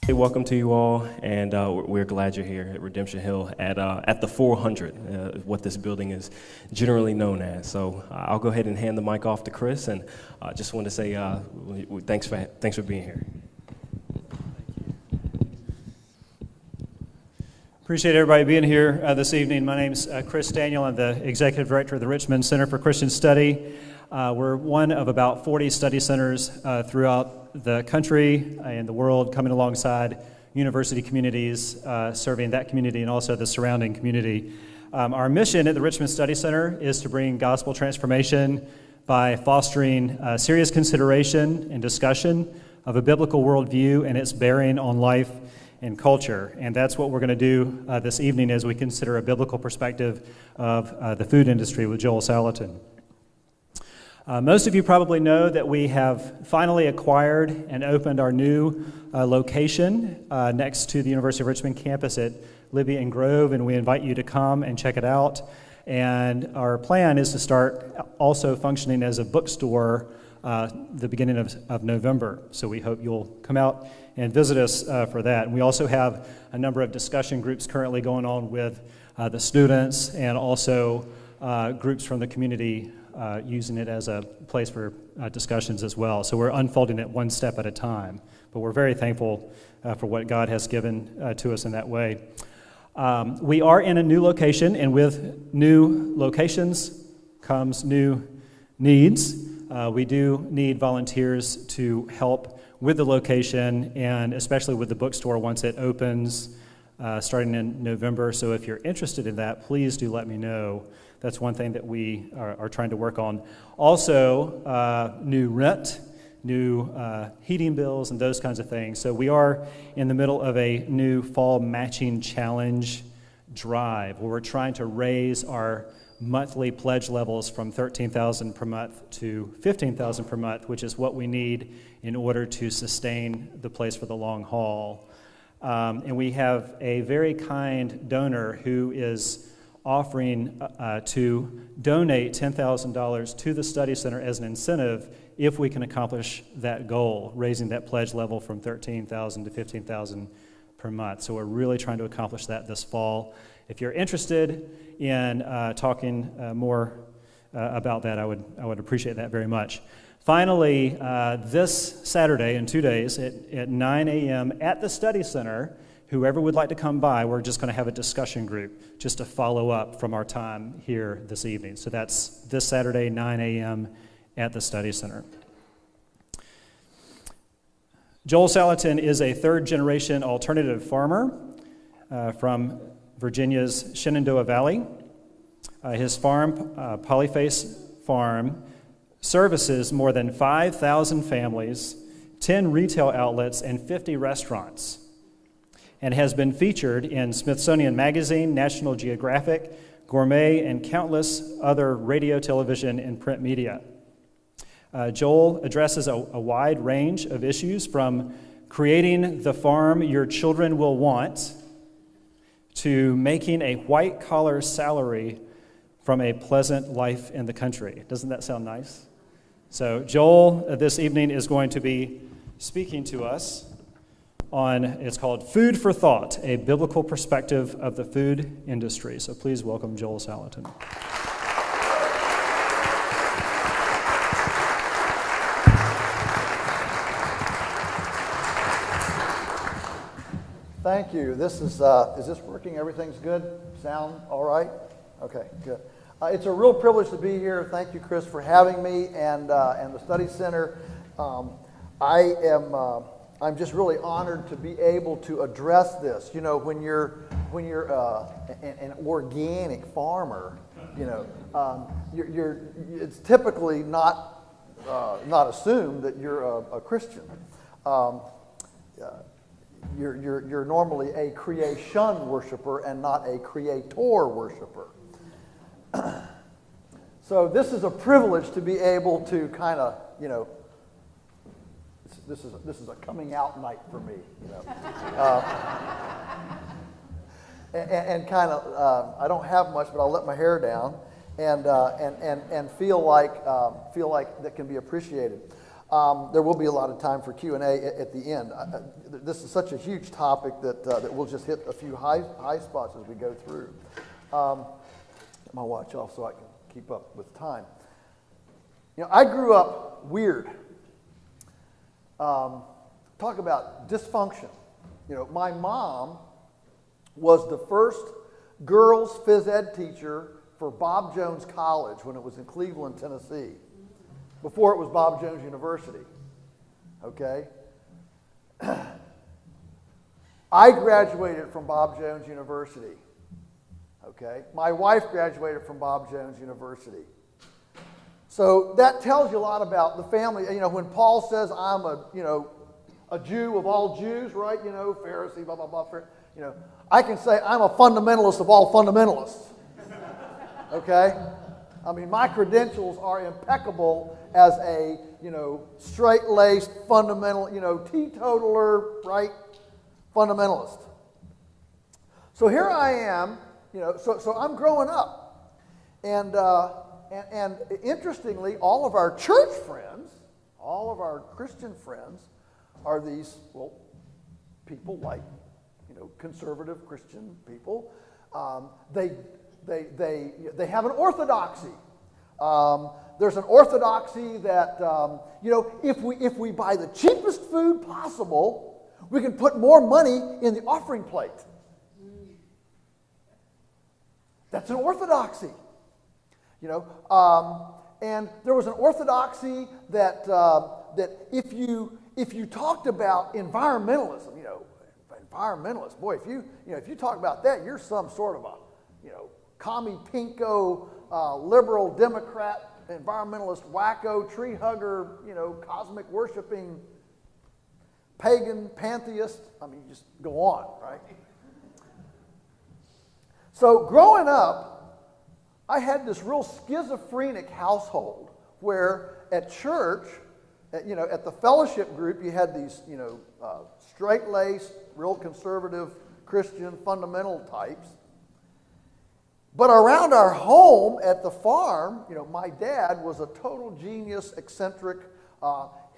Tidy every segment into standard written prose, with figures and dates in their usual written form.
Hey, welcome to you all, and we're glad you're here at Redemption Hill at the 400, what this building is generally known as. So I'll go ahead and hand the mic off to Chris, and just want to say thanks for being here. Appreciate everybody being here this evening. My name's Chris Daniel. I'm the Executive Director of the Richmond Center for Christian Study. We're one of about 40 study centers throughout the country and the world, coming alongside university communities, serving that community and also the surrounding community. Our mission at the Richmond Study Center is to bring gospel transformation by fostering serious consideration and discussion of a biblical worldview and its bearing on life and culture. And that's what we're going to do this evening as we consider a biblical perspective of the food industry with Joel Salatin. Most of you probably know that we have finally acquired and opened our new location next to the University of Richmond campus at Libby and Grove, and we invite you to come and check it out. And our plan is to start also functioning as a bookstore the beginning of November. So we hope you'll come out and visit us for that. And we also have a number of discussion groups currently going on with the students and also groups from the community using it as a place for discussions as well. So we're unfolding it one step at a time, but we're very thankful for what God has given to us in that way. We are in a new location, and with new locations comes new needs. We do need volunteers to help with the location, and especially with the bookstore once it opens starting in November. So if you're interested in that, please do let me know. That's one thing that we are trying to work on. Also, new rent, new heating bills, and those kinds of things. So we are in the middle of a new fall matching challenge drive where we're trying to raise our monthly pledge levels from $13,000 per month to $15,000 per month, which is what we need in order to sustain the place for the long haul. And we have a very kind donor who is offering to donate $10,000 to the study center as an incentive if we can accomplish that goal, raising that pledge level from $13,000 to $15,000 per month. So we're really trying to accomplish that this fall. If you're interested in talking more about that, I would appreciate that very much. Finally, this Saturday in 2 days at 9 a.m. at the study center, whoever would like to come by, we're just going to have a discussion group just to follow up from our time here this evening. So that's this Saturday, 9 a.m. at the study center. Joel Salatin is a third-generation alternative farmer from Virginia's Shenandoah Valley. His farm, Polyface Farm, services more than 5,000 families, 10 retail outlets, and 50 restaurants, and has been featured in Smithsonian Magazine, National Geographic, Gourmet, and countless other radio, television, and print media. Joel addresses a wide range of issues, from creating the farm your children will want to making a white-collar salary from a pleasant life in the country. Doesn't that sound nice? So Joel this evening is going to be speaking to us on, it's called Food for Thought, a biblical perspective of the food industry. So please welcome Joel Salatin. Thank you. This is this working? Everything's good? Sound all right? Okay, good. It's a real privilege to be here. Thank you, Chris, for having me and the Study Center. I'm just really honored to be able to address this. You know, when you're an organic farmer, you know, it's typically not assumed that you're a Christian. You're normally a creation worshiper and not a creator worshiper. So this is a privilege to be able to kind of, you know, this is a coming out night for me, you know. And kind of, I don't have much, but I'll let my hair down and feel like that can be appreciated. There will be a lot of time for Q&A at the end. This is such a huge topic that we'll just hit a few high spots as we go through. Get my watch off so I can keep up with time. I grew up weird. Talk about dysfunction. My mom was the first girls phys ed teacher for Bob Jones College when it was in Cleveland, Tennessee, before it was Bob Jones University. Okay? I graduated from Bob Jones University. Okay? My wife graduated from Bob Jones University. So that tells you a lot about the family. When Paul says, I'm a Jew of all Jews, right? Pharisee, blah, blah, blah. I can say I'm a fundamentalist of all fundamentalists. Okay? I mean, my credentials are impeccable as a, straight-laced, fundamental, teetotaler, right? Fundamentalist. So here I am, so I'm growing up. And interestingly, all of our church friends, all of our Christian friends are these, people like, conservative Christian people. They have an orthodoxy. There's an orthodoxy that, if we buy the cheapest food possible, we can put more money in the offering plate. That's an orthodoxy. And there was an orthodoxy that if you talked about environmentalism, environmentalists, boy, if you talk about that, you're some sort of a, commie pinko, liberal Democrat, environmentalist, wacko, tree hugger, cosmic worshiping, pagan, pantheist. I mean, just go on, right? So growing up, I had this real schizophrenic household where at church, at the fellowship group, you had these, straight-laced, real conservative Christian fundamental types. But around our home at the farm, my dad was a total genius, eccentric.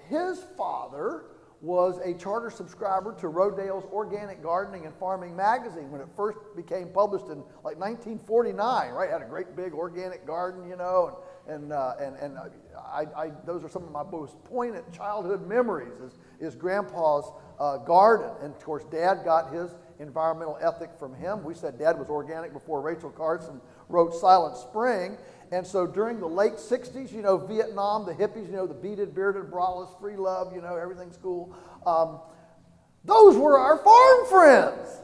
His father was a charter subscriber to Rodale's Organic Gardening and Farming magazine when it first became published in like 1949, right? Had a great big organic garden, and those are some of my most poignant childhood memories is Grandpa's garden. And of course, Dad got his environmental ethic from him. We said Dad was organic before Rachel Carson wrote Silent Spring. And so during the late 60s, Vietnam, the hippies, the beaded, bearded, braless, free love, everything's cool. Those were our farm friends.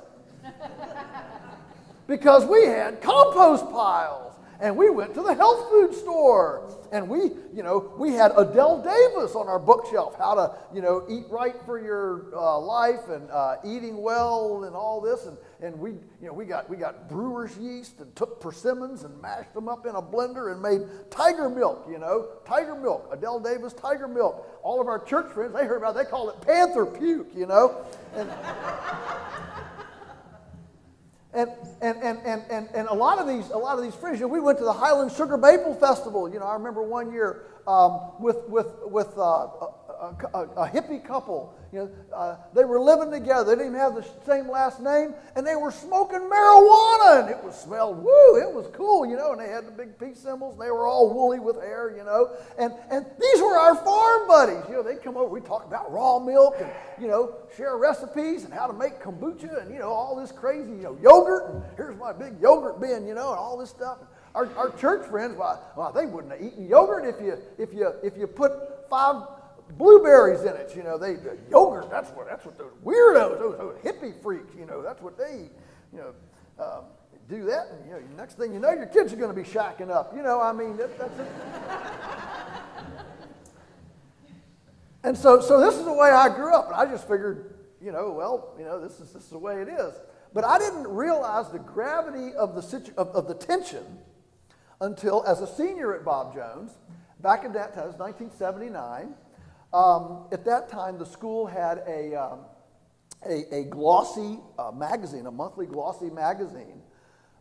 Because we had compost piles. And we went to the health food store. And we had Adele Davis on our bookshelf, how to, eat right for your life and eating well and all this. And we got brewer's yeast and took persimmons and mashed them up in a blender and made tiger milk, tiger milk, Adele Davis tiger milk. All of our church friends, they heard about it, they called it panther puke, And a lot of these friends, we went to the Highland Sugar Maple Festival. I remember one year with a hippie couple. They were living together. They didn't even have the same last name, and they were smoking marijuana, and it smelled it was cool, And they had the big peace symbols, and they were all woolly with hair, And these were our farm buddies. They'd come over. We'd talk about raw milk and share recipes and how to make kombucha and all this crazy yogurt. And here's my big yogurt bin, and all this stuff. Our church friends, well, they wouldn't have eaten yogurt if you put 5 blueberries in it. Yogurt. That's what those weirdos, those hippie freaks. That's what they eat. Do that, and next thing you know, your kids are going to be shacking up. That's it. And so this is the way I grew up, and I just figured, this is the way it is. But I didn't realize the gravity of the tension until, as a senior at Bob Jones, back in that time, it was 1979. At that time, the school had a glossy magazine, a monthly glossy magazine.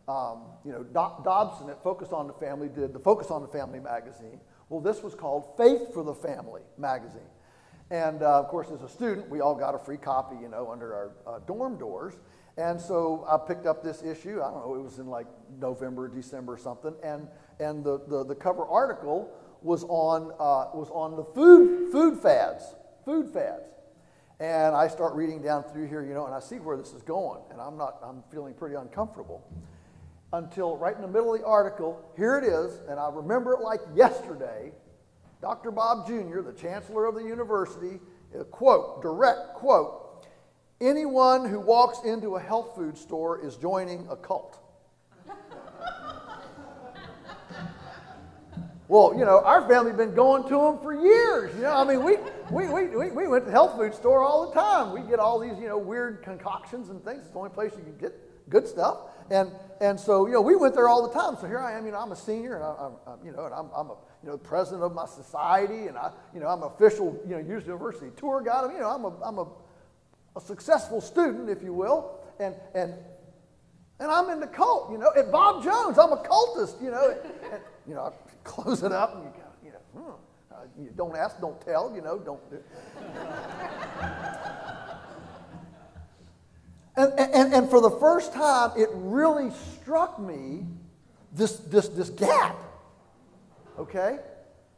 Dobson at Focus on the Family did the Focus on the Family magazine. Well, this was called Faith for the Family magazine. And of course, as a student, we all got a free copy, under our dorm doors. And so I picked up this issue. I don't know, it was in like November, December or something. And the cover article was on the food fads. And I start reading down through here, and I see where this is going, and I'm feeling pretty uncomfortable. Until right in the middle of the article, here it is, and I remember it like yesterday. Dr. Bob Jr., the chancellor of the university, a quote, direct quote, "Anyone who walks into a health food store is joining a cult." Well, our family been going to them for years. We went to the health food store all the time. We get all these, weird concoctions and things. It's the only place you can get good stuff. And so, we went there all the time. So here I am, I'm a senior, and I'm a president of my society, and I'm an official, university tour guide. I'm a successful student, if you will, and I'm in the cult. At Bob Jones, I'm a cultist. And, I close it up, and you don't ask, don't tell. Don't. And for the first time, it really struck me this gap. Okay,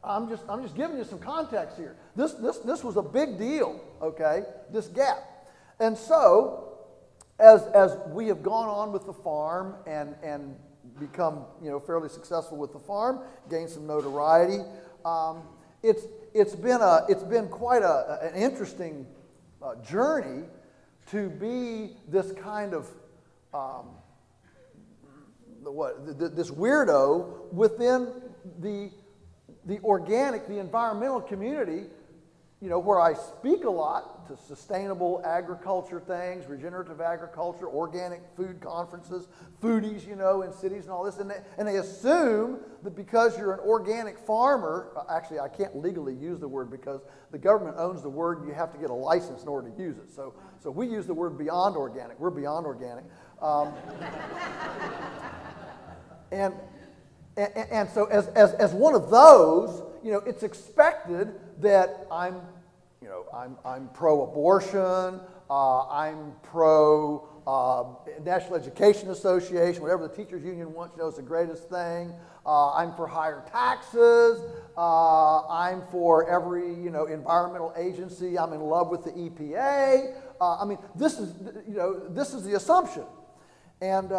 I'm just giving you some context here. This was a big deal. Okay, this gap, and so as we have gone on with the farm and become fairly successful with the farm, gained some notoriety. It's been quite an interesting journey to be this kind of this weirdo within the organic, the environmental community, where I speak a lot to sustainable agriculture things, regenerative agriculture, organic food conferences, foodies, in cities and all this. And they assume that because you're an organic farmer, actually I can't legally use the word because the government owns the word and you have to get a license in order to use it. So we use the word beyond organic. We're beyond organic. And so as one of those, it's expected that I'm pro-abortion, I'm pro-National Education Association, whatever the teachers union wants, it's the greatest thing. I'm for higher taxes. I'm for every, environmental agency. I'm in love with the EPA. This is the assumption. And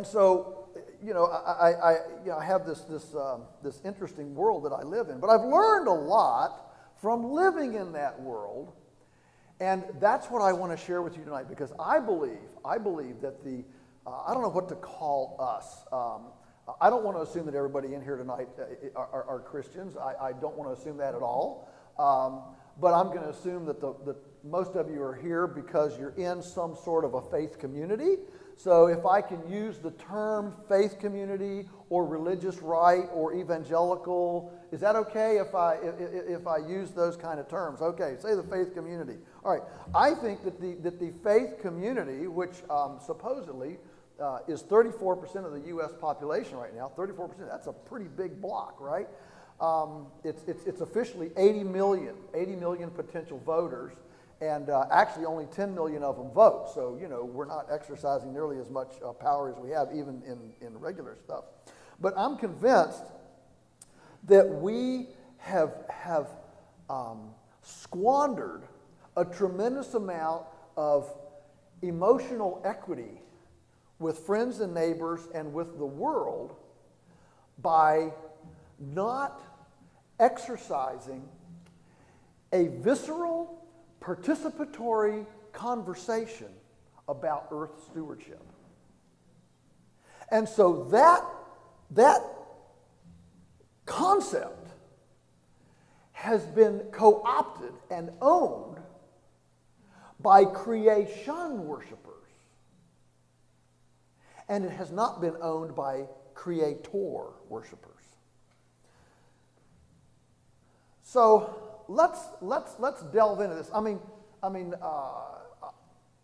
so, I have this interesting world that I live in. But I've learned a lot from living in that world, and that's what I want to share with you tonight, because I believe that I don't know what to call us. I don't want to assume that everybody in here tonight are Christians. I don't want to assume that at all. But I'm going to assume that most of you are here because you're in some sort of a faith community. So if I can use the term faith community or religious right or evangelical, is that okay if I use those kind of terms? Okay, say the faith community. All right, I think that the faith community, which supposedly is 34% of the U.S. population right now, 34%, that's a pretty big block, right? It's officially 80 million potential voters. And actually only 10 million of them vote. So, we're not exercising nearly as much power as we have even in regular stuff. But I'm convinced that we have squandered a tremendous amount of emotional equity with friends and neighbors and with the world by not exercising a visceral, participatory conversation about earth stewardship. And so that concept has been co-opted and owned by creation worshipers. And it has not been owned by creator worshipers. So let's delve into this.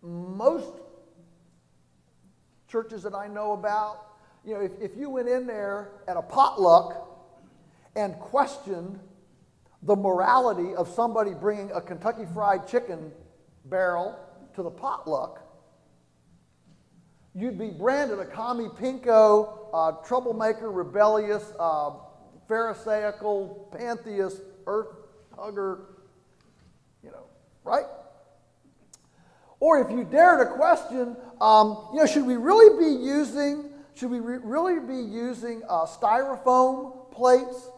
Most churches that I know about, if you went in there at a potluck and questioned the morality of somebody bringing a Kentucky Fried Chicken barrel to the potluck, you'd be branded a commie pinko, troublemaker, rebellious, pharisaical, pantheist, earth hugger, right? Or if you dare to question, should we really be using styrofoam plates?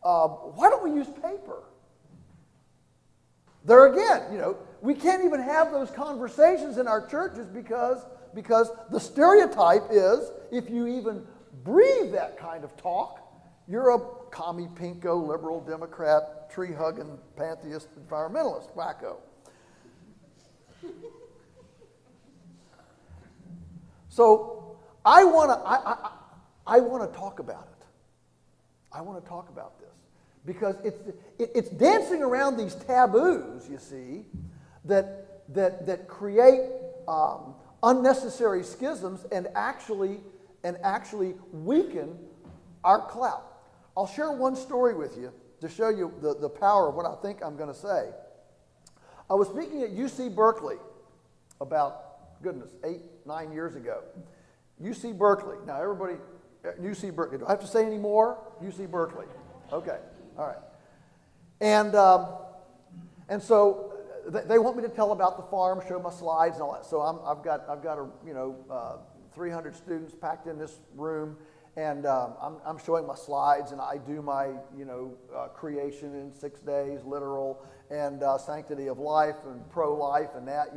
Why don't we use paper? There again, we can't even have those conversations in our churches because the stereotype is if you even breathe that kind of talk, you're a commie, pinko, liberal, Democrat, tree-hugging, pantheist, environmentalist, wacko. So I want to talk about it. I want to talk about this because it's dancing around these taboos, you see, that create unnecessary schisms and actually weaken our clout. I'll share one story with you to show you the power of what I think I'm going to say. I was speaking at UC Berkeley about, 8-9 years ago. UC Berkeley. Now everybody, UC Berkeley. Do I have to say any more? UC Berkeley. Okay. All right. And so they want me to tell about the farm, show my slides and all that. So I've got 300 students packed in this room, and I'm showing my slides, and I do my creation in 6 days, literal, and sanctity of life and pro-life and that,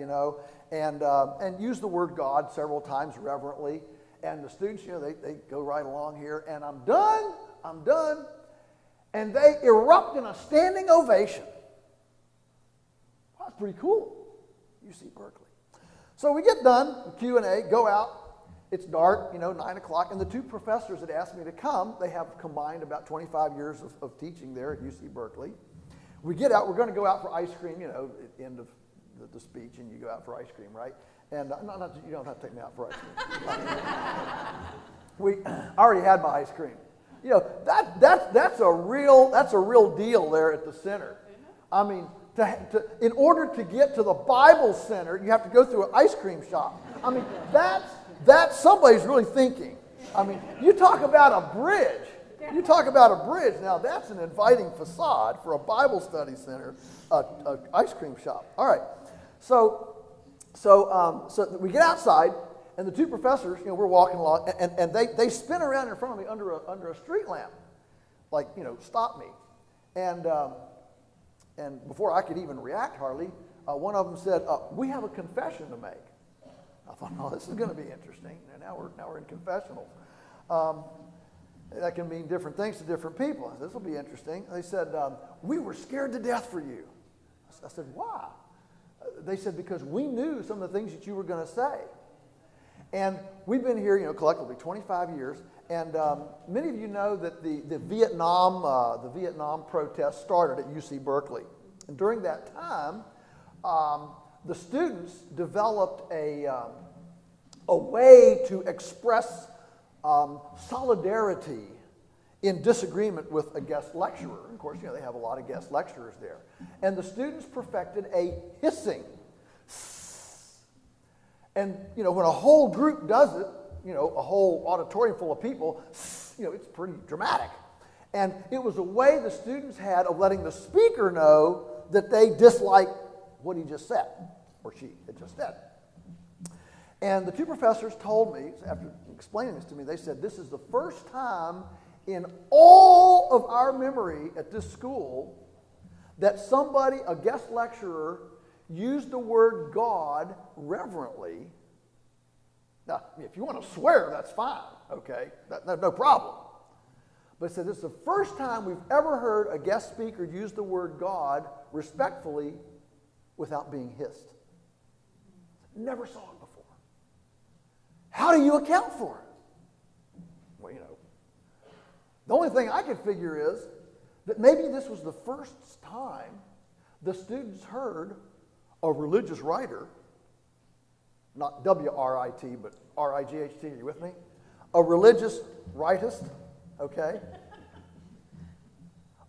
and use the word God several times reverently. And the students, they go right along here, and I'm done, and they erupt in a standing ovation. Well, that's pretty cool. UC Berkeley. So we get done, Q&A, go out. It's dark, 9 o'clock, and the two professors that asked me to come, they have combined about 25 years of teaching there at UC Berkeley. We get out, we're going to go out for ice cream, at the end of the speech, and you go out for ice cream, right? And you don't have to take me out for ice cream. I already had my ice cream. That's a real deal there at the center. I mean, in order to get to the Bible Center, you have to go through an ice cream shop. I mean, that's somebody's really thinking. I mean, you talk about a bridge. Now, that's an inviting facade for a Bible study center, an ice cream shop. All right. So we get outside, and the two professors, we're walking along, and they spin around in front of me under a street lamp, like, stop me. And before I could even react hardly, one of them said, we have a confession to make. I thought, oh, this is going to be interesting. And now we're in confessionals. That can mean different things to different people. I said, this will be interesting. They said, we were scared to death for you. I said, why? They said, because we knew some of the things that you were going to say. And we've been here, collectively 25 years. And many of you know that the Vietnam protests started at UC Berkeley. And during that time, the students developed a way to express solidarity in disagreement with a guest lecturer. Of course, they have a lot of guest lecturers there. And the students perfected a hissing. And, when a whole group does it, a whole auditorium full of people, it's pretty dramatic. And it was a way the students had of letting the speaker know that they dislike what he just said, or she had just said. And the two professors told me, after explaining this to me, they said, this is the first time in all of our memory at this school that somebody, a guest lecturer, used the word God reverently. Now, if you want to swear, that's fine, okay? No problem. But it said this is the first time we've ever heard a guest speaker use the word God respectfully without being hissed. Never saw it before. How do you account for it? Well, the only thing I could figure is that maybe this was the first time the students heard a religious writer, not W-R-I-T, but R-I-G-H-T, are you with me? A religious rightist, okay?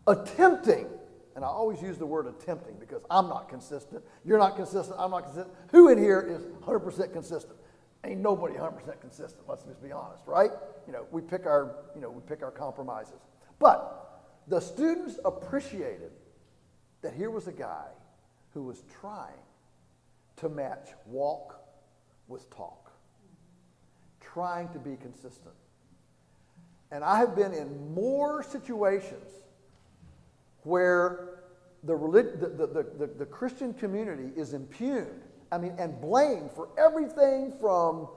Attempting and I always use the word attempting because I'm not consistent, you're not consistent, I'm not consistent. Who in here is 100% consistent? Ain't nobody 100% consistent, let's just be honest, right? We pick our compromises. But the students appreciated that here was a guy who was trying to match walk with talk, trying to be consistent. And I have been in more situations where the Christian community is impugned, and blamed for everything from,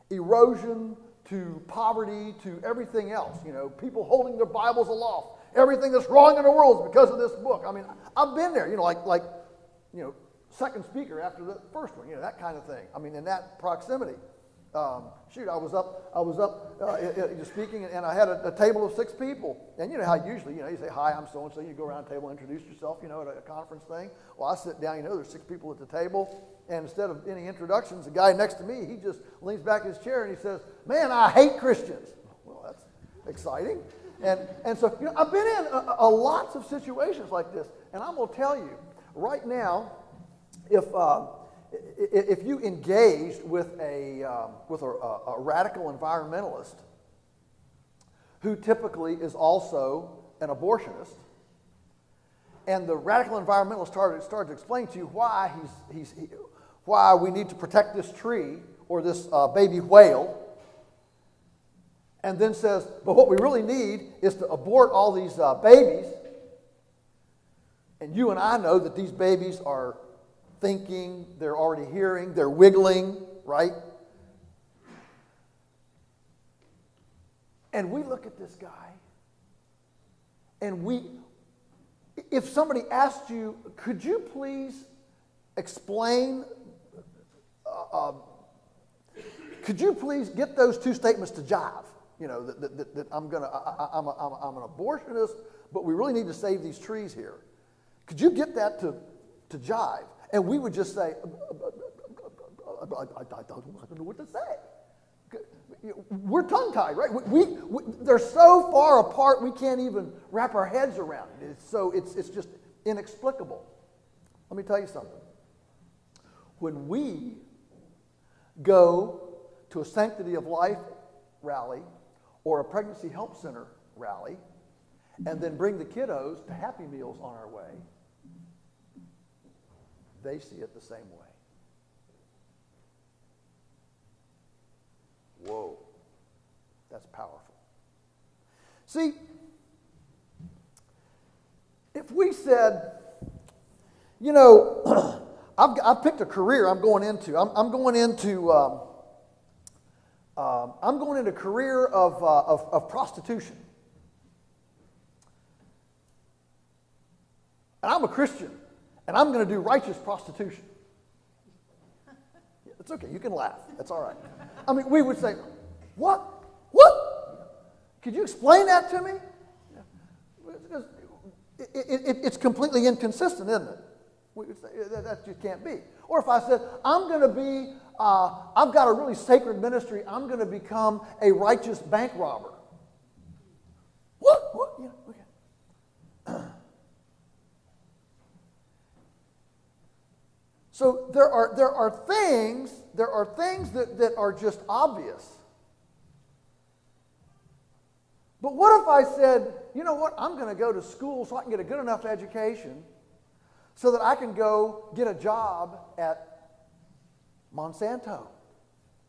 erosion to poverty to everything else. People holding their Bibles aloft. Everything that's wrong in the world is because of this book. I've been there, like second speaker after the first one, that kind of thing. In that proximity. I was up speaking, and I had a table of 6 people. And you know how usually, you say, hi, I'm so-and-so. You go around the table and introduce yourself, at a conference thing. Well, I sit down, there's 6 people at the table. And instead of any introductions, the guy next to me, he just leans back in his chair and he says, man, I hate Christians. Well, that's exciting. And so, I've been in a lots of situations like this. And I'm going to tell you, right now, if you engaged with a radical environmentalist who typically is also an abortionist, and the radical environmentalist started to explain to you why why we need to protect this tree or this baby whale, and then says, but what we really need is to abort all these babies, and you and I know that these babies are thinking, they're already hearing, they're wiggling, right? And we look at this guy, and if somebody asked you, could you please explain, could you please get those 2 statements to jive? That I'm an abortionist, but we really need to save these trees here. Could you get that to jive? And we would just say, I don't know what to say. We're tongue-tied, right? They're so far apart we can't even wrap our heads around it. It's just inexplicable. Let me tell you something. When we go to a Sanctity of Life rally or a Pregnancy Help Center rally and then bring the kiddos to Happy Meals on our way, they see it the same way. Whoa, that's powerful. See, if we said, I've picked a career I'm going into. I'm going into a career of prostitution, and I'm a Christian. And I'm going to do righteous prostitution. It's okay. You can laugh. That's all right. We would say, what? Could you explain that to me? It's completely inconsistent, isn't it? We would say, that just can't be. Or if I said, I've got a really sacred ministry. I'm going to become a righteous bank robber. What? Yeah, okay. So there are things that are just obvious. But what if I said, you know what, I'm going to go to school so I can get a good enough education so that I can go get a job at Monsanto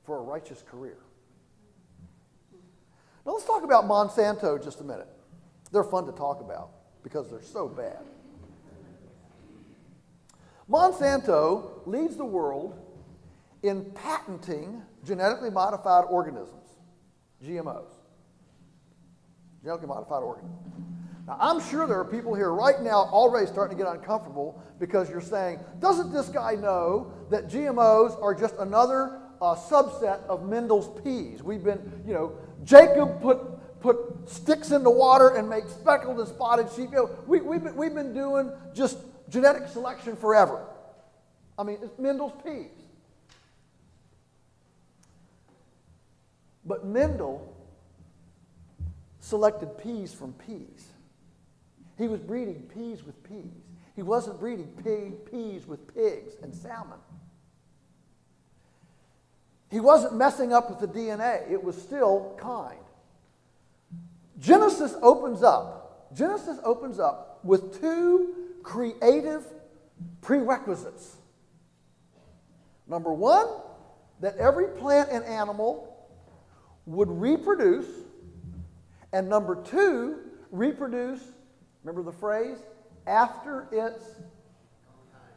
for a righteous career. Now let's talk about Monsanto just a minute. They're fun to talk about because they're so bad. Monsanto leads the world in patenting genetically modified organisms, GMOs, genetically modified organisms. Now, I'm sure there are people here right now already starting to get uncomfortable because you're saying, doesn't this guy know that GMOs are just another subset of Mendel's peas? We've been, Jacob put sticks in the water and make speckled and spotted sheep. We've been doing just genetic selection forever. It's Mendel's peas. But Mendel selected peas from peas. He was breeding peas with peas. He wasn't breeding peas with pigs and salmon. He wasn't messing up with the DNA. It was still kind. Genesis opens up with two creative prerequisites. Number one, that every plant and animal would reproduce. And number two, reproduce, remember the phrase, after its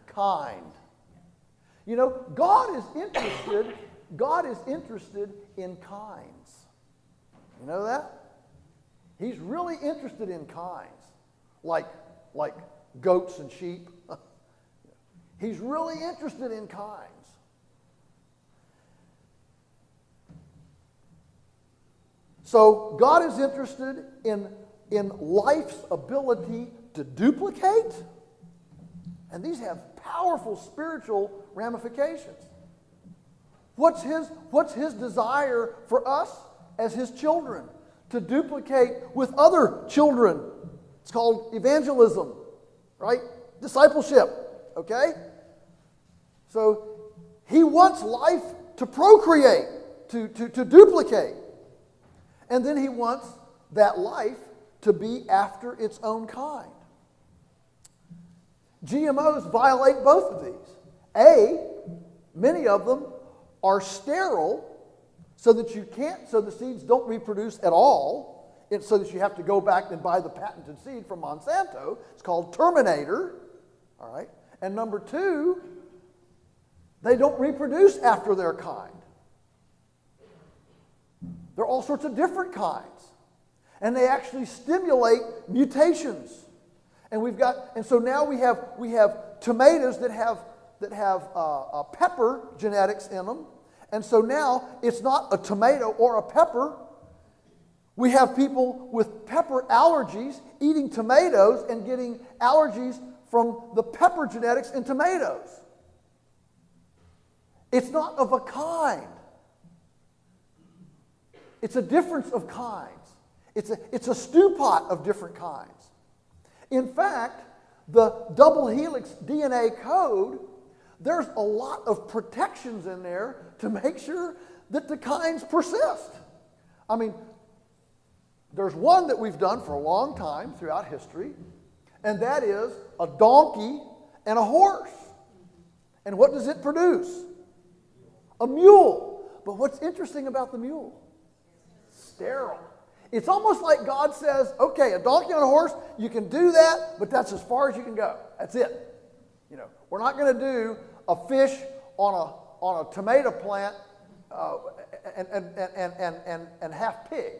kind. You know, God is interested in kinds. You know that? He's really interested in kinds, like goats and sheep. He's really interested in kinds. So God is interested in life's ability to duplicate, and these have powerful spiritual ramifications. What's his desire for us as his children? To duplicate with other children. It's called evangelism, right? Discipleship, okay? So he wants life to procreate, to duplicate. And then he wants that life to be after its own kind. GMOs violate both of these. Many of them are sterile so that the seeds don't reproduce at all, so that you have to go back and buy the patented seed from Monsanto. It's called Terminator, all right? And number two, they don't reproduce after their kind. There are all sorts of different kinds. And they actually stimulate mutations. And so now we have tomatoes that have pepper genetics in them. And so now it's not a tomato or a pepper. We have people with pepper allergies eating tomatoes and getting allergies from the pepper genetics in tomatoes. It's not of a kind. It's a difference of kinds. It's a stew pot of different kinds. In fact, the double helix DNA code, there's a lot of protections in there to make sure that the kinds persist. I mean, there's one that we've done for a long time throughout history, and that is a donkey and a horse. And what does it produce? A mule. But what's interesting about the mule? Sterile. It's almost like God says, okay, a donkey and a horse, you can do that, but that's as far as you can go. That's it. You know, we're not going to do a fish on a tomato plant and half pig.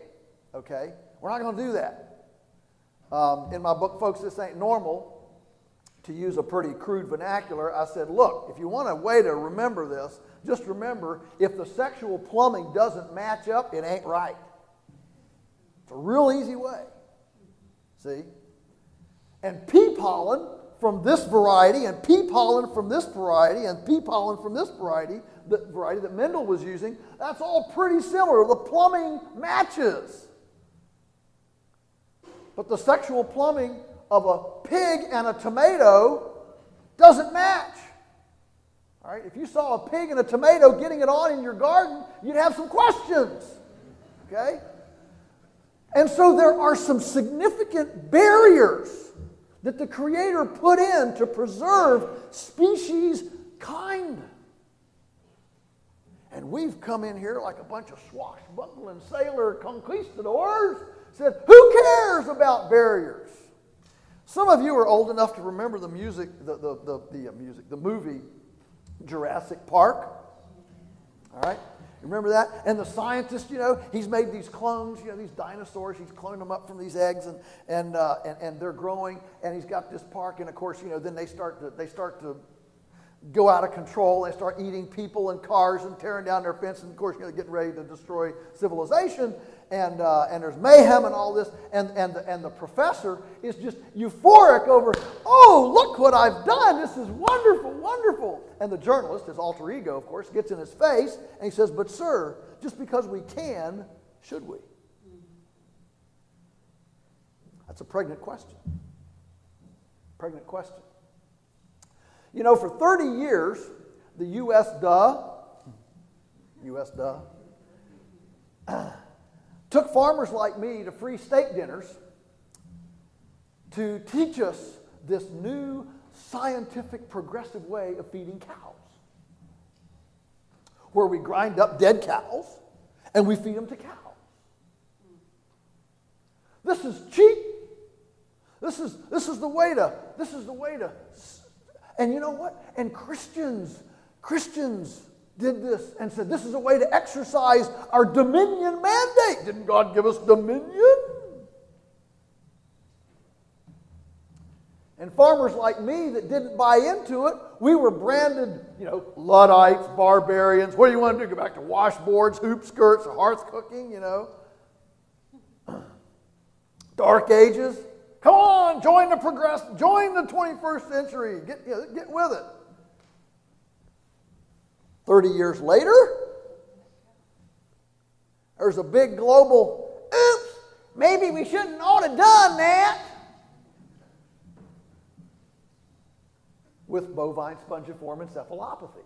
Okay, we're not going to do that. In my book, Folks, This Ain't Normal, to use a pretty crude vernacular, I said, look, if you want a way to remember this, just remember, if the sexual plumbing doesn't match up, it ain't right. It's a real easy way. See? And pea pollen from this variety, and pea pollen from this variety, and pea pollen from this variety, the variety that Mendel was using, that's all pretty similar. The plumbing matches. But the sexual plumbing of a pig and a tomato doesn't match. All right? If you saw a pig and a tomato getting it on in your garden, you'd have some questions. Okay? And so there are some significant barriers that the Creator put in to preserve species kind. And we've come in here like a bunch of swashbuckling sailor conquistadors, said, who cares about barriers? Some of you are old enough to remember the movie Jurassic Park. All right? Remember that? And the scientist, he's made these clones, these dinosaurs. He's cloned them up from these eggs, and they're growing. And he's got this park, and of course, then they start to go out of control. They start eating people and cars and tearing down their fence, and of course, getting ready to destroy civilization. And there's mayhem and all this, and the professor is just euphoric over, oh, look what I've done. This is wonderful, wonderful. And the journalist, his alter ego, of course, gets in his face, and he says, but sir, just because we can, should we? That's a pregnant question. Pregnant question. You know, for 30 years, the U.S. took farmers like me to free steak dinners to teach us this new scientific progressive way of feeding cows, where we grind up dead cows and we feed them to cows. This is cheap. This is the way to, and you know what? And Christians did this and said, this is a way to exercise our dominion mandate. Didn't God give us dominion? And farmers like me that didn't buy into it, we were branded, Luddites, barbarians. What do you want to do? Go back to washboards, hoop skirts, hearth cooking, Dark Ages. Come on, join the 21st century. Get with it. 30 years later, there's a big global, oops, maybe we shouldn't ought to done that. With bovine spongiform encephalopathy.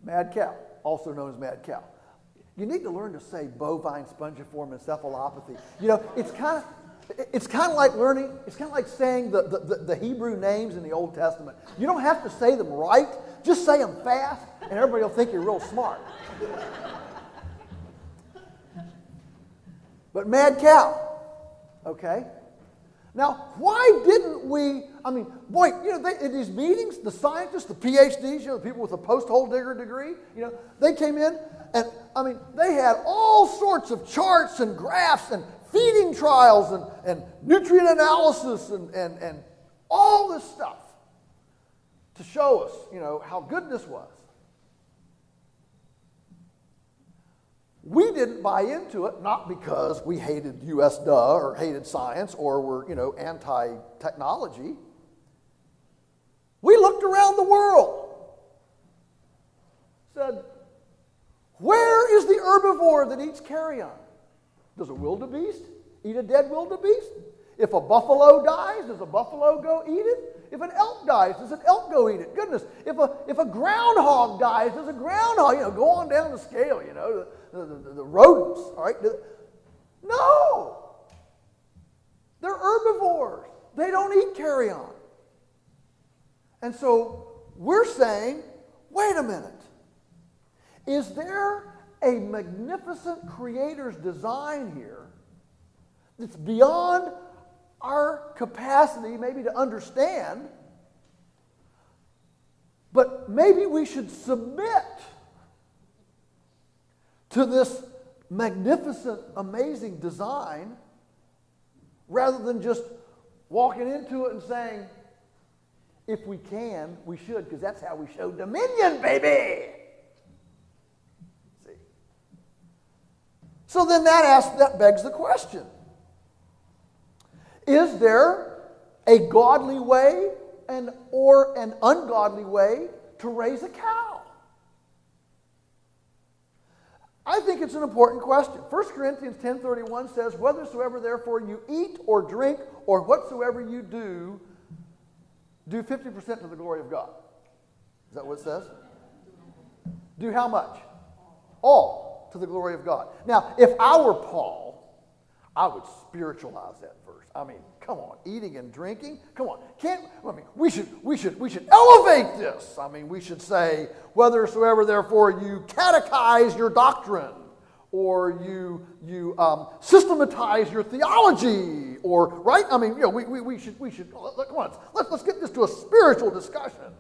Mad cow, also known as mad cow. You need to learn to say bovine spongiform encephalopathy. It's kind of like saying the Hebrew names in the Old Testament. You don't have to say them right, just say them fast, and everybody will think you're real smart. But mad cow, okay? Now, why didn't we, in these meetings, the scientists, the PhDs, the people with a post-hole digger degree, they came in and, they had all sorts of charts and graphs and feeding trials and nutrient analysis and all this stuff to show us, how good this was. We didn't buy into it, not because we hated U.S. or hated science or were, anti-technology. We looked around the world, said, where is the herbivore that eats carrion? Does a wildebeest eat a dead wildebeest? If a buffalo dies, does a buffalo go eat it? If an elk dies, does an elk go eat it? Goodness, if a groundhog dies, does a groundhog, go on down the scale, the rodents, all right? No! They're herbivores. They don't eat carrion. And so we're saying, wait a minute. Is there a magnificent creator's design here that's beyond our capacity maybe to understand, but maybe we should submit to this magnificent, amazing design rather than just walking into it and saying, if we can, we should, because that's how we show dominion, baby. See? So then that begs the question. Is there a godly way or an ungodly way to raise a cow? I think it's an important question. 1 Corinthians 10:31 says, whethersoever therefore you eat or drink or whatsoever you do 50% to the glory of God. Is that what it says? Do how much? All to the glory of God. Now, if I were Paul, I would spiritualize that verse. Come on, eating and drinking. Come on, we should elevate this. We should say, whethersoever therefore you catechize your doctrine, or you systematize your theology, or right. We should. Come on, let's get this to a spiritual discussion.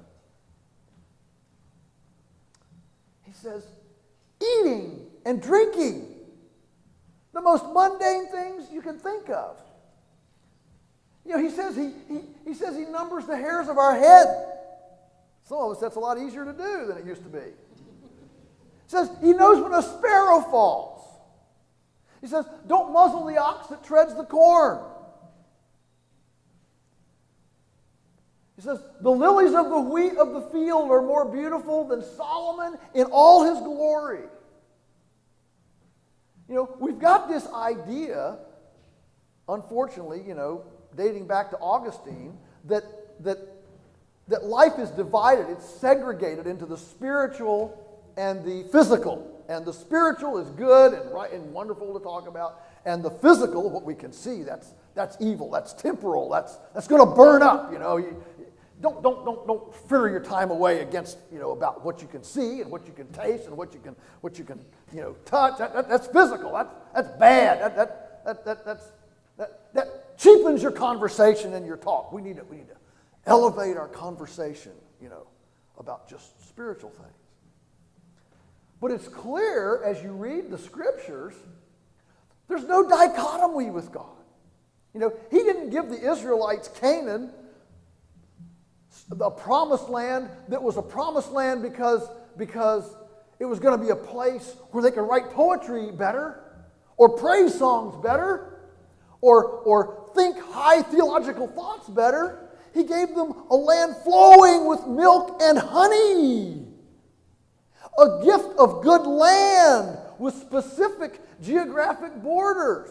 He says, eating and drinking. The most mundane things you can think of. He says he numbers the hairs of our head. Some of us, that's a lot easier to do than it used to be. He says he knows when a sparrow falls. He says, don't muzzle the ox that treads the corn. He says, the lilies of the wheat of the field are more beautiful than Solomon in all his glory. We've got this idea, unfortunately, dating back to Augustine, that life is divided, it's segregated into the spiritual and the physical. And the spiritual is good and right and wonderful to talk about, and the physical, what we can see, that's evil, that's temporal, that's going to burn up. Don't fritter your time away against about what you can see and what you can taste and what you can touch. That's physical. That's bad. That cheapens your conversation and your talk. We need to elevate our conversation, about just spiritual things. But it's clear as you read the scriptures, there's no dichotomy with God. He didn't give the Israelites Canaan, the promised land that was a promised land because it was going to be a place where they could write poetry better, or praise songs better, or think high theological thoughts better. He gave them a land flowing with milk and honey. A gift of good land with specific geographic borders.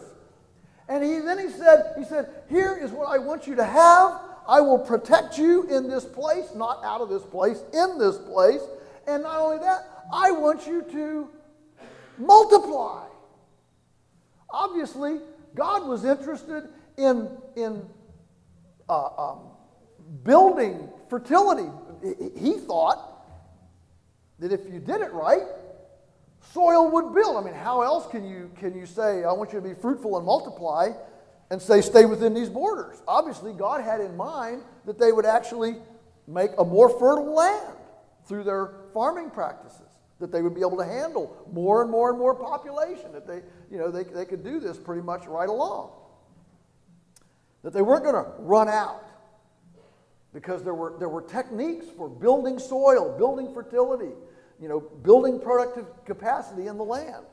And he said, here is what I want you to have. I will protect you in this place, not out of this place, in this place. And not only that, I want you to multiply. Obviously, God was interested in building fertility. He thought that if you did it right, soil would build. I mean, how else can you say, I want you to be fruitful and multiply, and say, stay within these borders? Obviously, God had in mind that they would actually make a more fertile land through their farming practices, that they would be able to handle more and more and more population, that they could do this pretty much right along. That they weren't going to run out, because there were techniques for building soil, building fertility, building productive capacity in the land.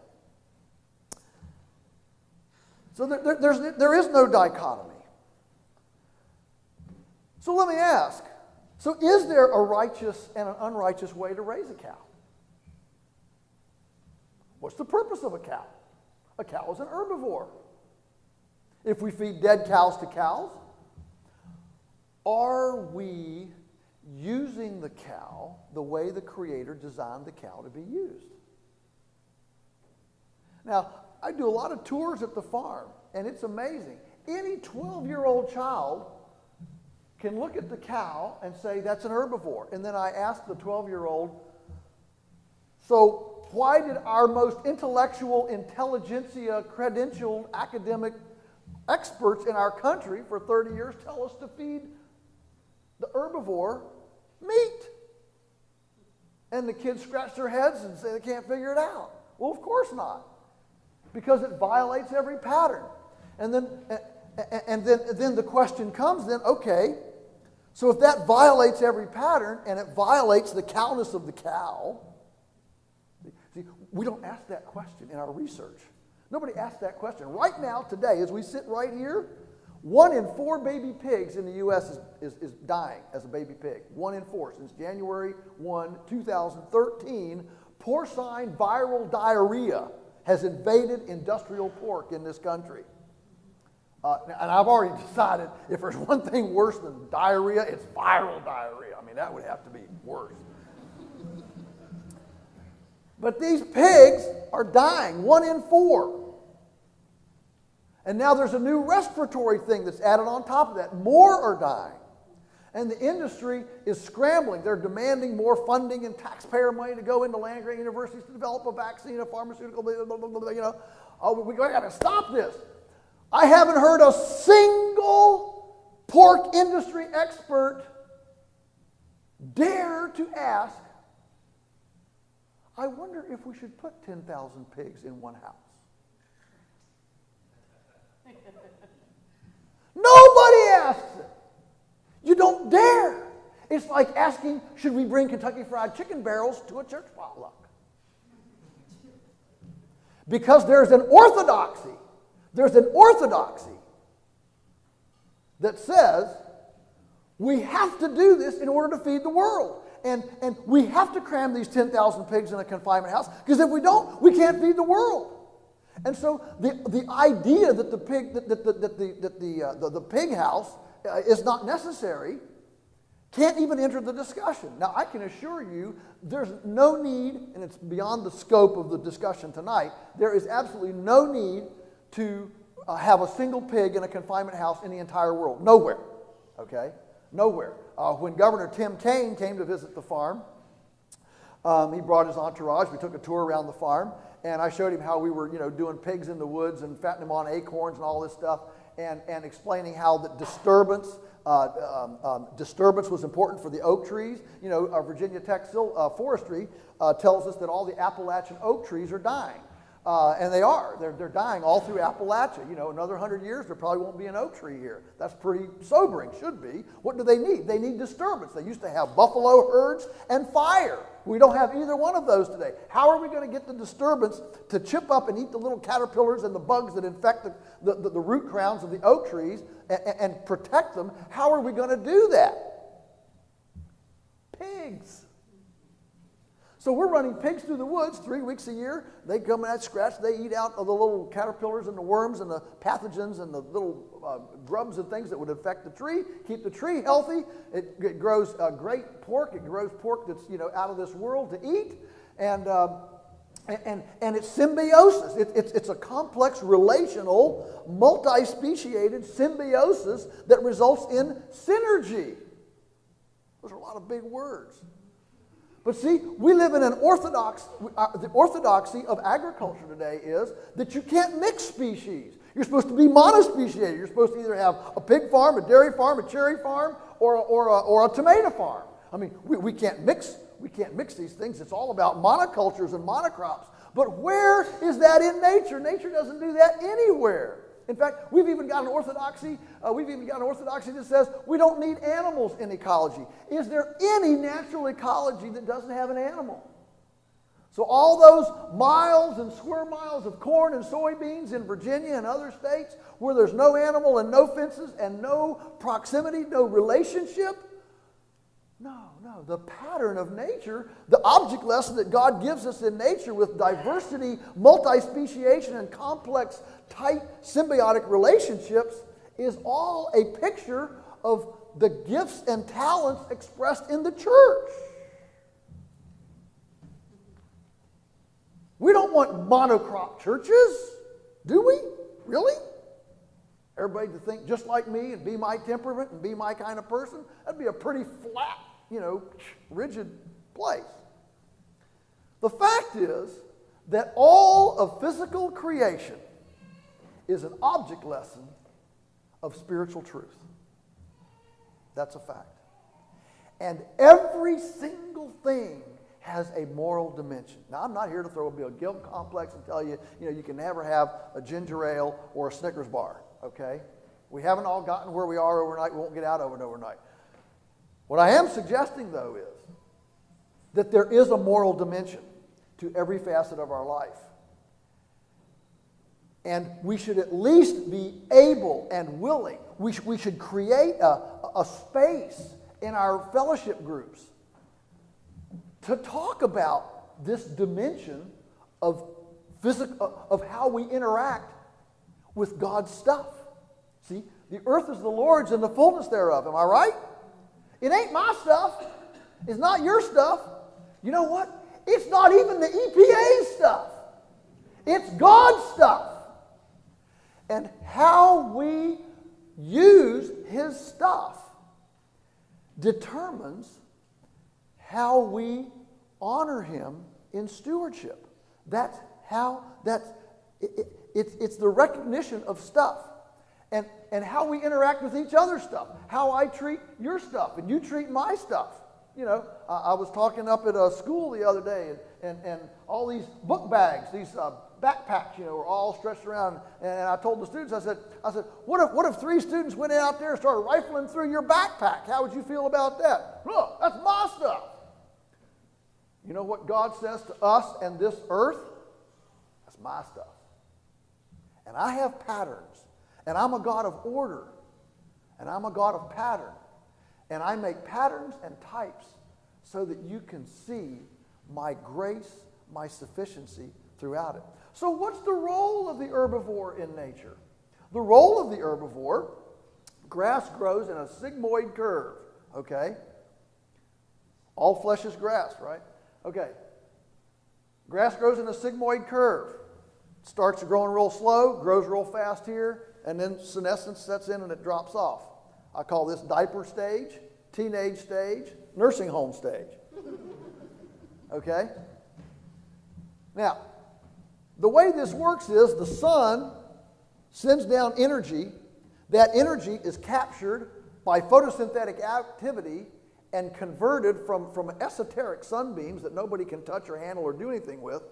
So there is no dichotomy. So let me ask, so is there a righteous and an unrighteous way to raise a cow? What's the purpose of a cow? A cow is an herbivore. If we feed dead cows to cows, are we using the cow the way the Creator designed the cow to be used? Now, I do a lot of tours at the farm, and it's amazing. Any 12-year-old child can look at the cow and say, that's an herbivore. And then I ask the 12-year-old, so why did our most intellectual, intelligentsia, credentialed, academic experts in our country for 30 years tell us to feed the herbivore meat? And the kids scratch their heads and say they can't figure it out. Well, of course not, because it violates every pattern. And then the question comes then, okay, so if that violates every pattern and it violates the cowness of the cow, see, we don't ask that question in our research. Nobody asks that question. Right now, today, as we sit right here, 1 in 4 baby pigs in the U.S. is dying as a baby pig. 1 in 4 since January 1, 2013. Porcine viral diarrhea has invaded industrial pork in this country. And I've already decided if there's one thing worse than diarrhea, it's viral diarrhea. I mean, that would have to be worse. But these pigs are dying, 1 in 4. And now there's a new respiratory thing that's added on top of that. More are dying. And the industry is scrambling. They're demanding more funding and taxpayer money to go into land-grant universities to develop a vaccine, a pharmaceutical, blah, blah, blah, blah, Oh, we got to stop this. I haven't heard a single pork industry expert dare to ask, I wonder if we should put 10,000 pigs in one house. Nobody asks it. You don't dare. It's like asking, should we bring Kentucky Fried Chicken barrels to a church potluck? Because there's an orthodoxy. There's an orthodoxy that says we have to do this in order to feed the world. And we have to cram these 10,000 pigs in a confinement house, because if we don't, we can't feed the world. And so the idea that the pig house is not necessary can't even enter the discussion. Now, I can assure you there's no need, and it's beyond the scope of the discussion tonight, there is absolutely no need to have a single pig in a confinement house in the entire world. Nowhere. Okay? Nowhere. When Governor Tim Kaine came to visit the farm, he brought his entourage. We took a tour around the farm, and I showed him how we were, doing pigs in the woods and fattening them on acorns and all this stuff, and explaining how the disturbance was important for the oak trees. Virginia Tech Forestry tells us that all the Appalachian oak trees are dying. And they are. They're dying all through Appalachia. Another 100 years, there probably won't be an oak tree here. That's pretty sobering, should be. What do they need? They need disturbance. They used to have buffalo herds and fire. We don't have either one of those today. How are we going to get the disturbance to chip up and eat the little caterpillars and the bugs that infect the root crowns of the oak trees and protect them? How are we going to do that? Pigs. So we're running pigs through the woods 3 weeks a year. They come out, scratch, they eat out of the little caterpillars and the worms and the pathogens and the little grubs and things that would affect the tree, keep the tree healthy. It grows great pork. It grows pork that's out of this world to eat. And it's symbiosis. It's a complex, relational, multi-speciated symbiosis that results in synergy. Those are a lot of big words. But see, we live in an the orthodoxy of agriculture today is that you can't mix species. You're supposed to be monospeciated. You're supposed to either have a pig farm, a dairy farm, a cherry farm, or a tomato farm. I mean, we can't mix these things. It's all about monocultures and monocrops. But where is that in nature? Nature doesn't do that anywhere. In fact, we've even got an orthodoxy that says we don't need animals in ecology. Is there any natural ecology that doesn't have an animal? So all those miles and square miles of corn and soybeans in Virginia and other states where there's no animal and no fences and no proximity, no relationship? No. The pattern of nature, the object lesson that God gives us in nature with diversity, multi-speciation, and complex, tight, symbiotic relationships is all a picture of the gifts and talents expressed in the church. We don't want monocrop churches, do we? Really? Everybody to think just like me and be my temperament and be my kind of person? That'd be a pretty flat, rigid place. The fact is that all of physical creation is an object lesson of spiritual truth. That's a fact. And every single thing has a moral dimension. Now, I'm not here to throw a guilt complex and tell you, you can never have a ginger ale or a Snickers bar, okay? We haven't all gotten where we are overnight. We won't get out of it overnight. What I am suggesting, though, is that there is a moral dimension to every facet of our life. And we should at least be able and willing. We should create a space in our fellowship groups to talk about this dimension of how we interact with God's stuff. See, the earth is the Lord's and the fullness thereof. Am I right? It ain't my stuff. It's not your stuff. You know what? It's not even the EPA stuff. It's God's stuff. And how we use His stuff determines how we honor Him in stewardship. It's the recognition of stuff. And how we interact with each other's stuff. How I treat your stuff and you treat my stuff. I was talking up at a school the other day and all these book bags, these backpacks, were all stretched around. And I told the students, I said, what if 3 students went out there and started rifling through your backpack? How would you feel about that? Look, that's my stuff. You know what God says to us and this earth? That's my stuff. And I have patterns. And I'm a God of order. And I'm a God of pattern. And I make patterns and types so that you can see my grace, my sufficiency throughout it. So what's the role of the herbivore in nature? The role of the herbivore, grass grows in a sigmoid curve, okay? All flesh is grass, right? Okay. Grass grows in a sigmoid curve. Starts growing real slow, grows real fast here, and then senescence sets in and it drops off. I call this diaper stage, teenage stage, nursing home stage. Okay? Now, the way this works is the sun sends down energy. That energy is captured by photosynthetic activity and converted from esoteric sunbeams that nobody can touch or handle or do anything with,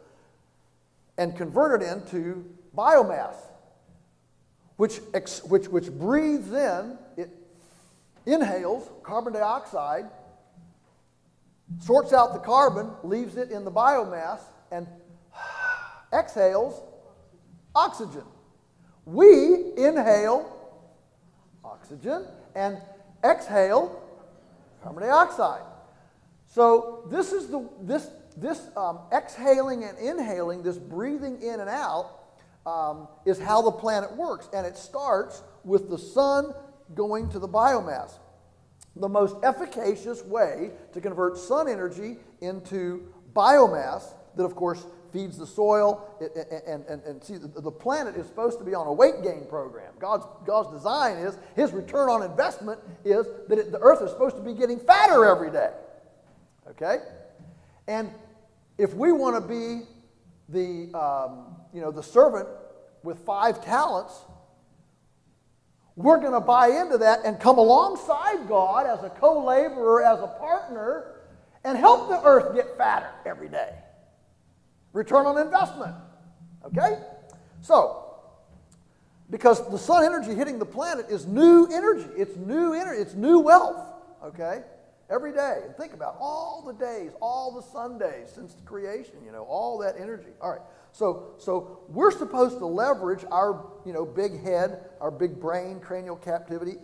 and converted into biomass, which breathes in, it inhales carbon dioxide, sorts out the carbon, leaves it in the biomass, and exhales oxygen. We inhale oxygen and exhale carbon dioxide. So this is this exhaling and inhaling, this breathing in and out, is how the planet works. And it starts with the sun going to the biomass. The most efficacious way to convert sun energy into biomass that, of course, feeds the soil, and see, the planet is supposed to be on a weight gain program. God's design is, his return on investment is that the earth is supposed to be getting fatter every day. Okay? And if we want to be the servant with 5 talents, we're going to buy into that and come alongside God as a co-laborer, as a partner, and help the earth get fatter every day. Return on investment. Okay? So, because the sun energy hitting the planet is new energy. It's new energy. It's new wealth. Okay? Every day. And think about all the days, all the Sundays since the creation, all that energy. All right. So we're supposed to leverage our, big head, our big brain, cranial activity,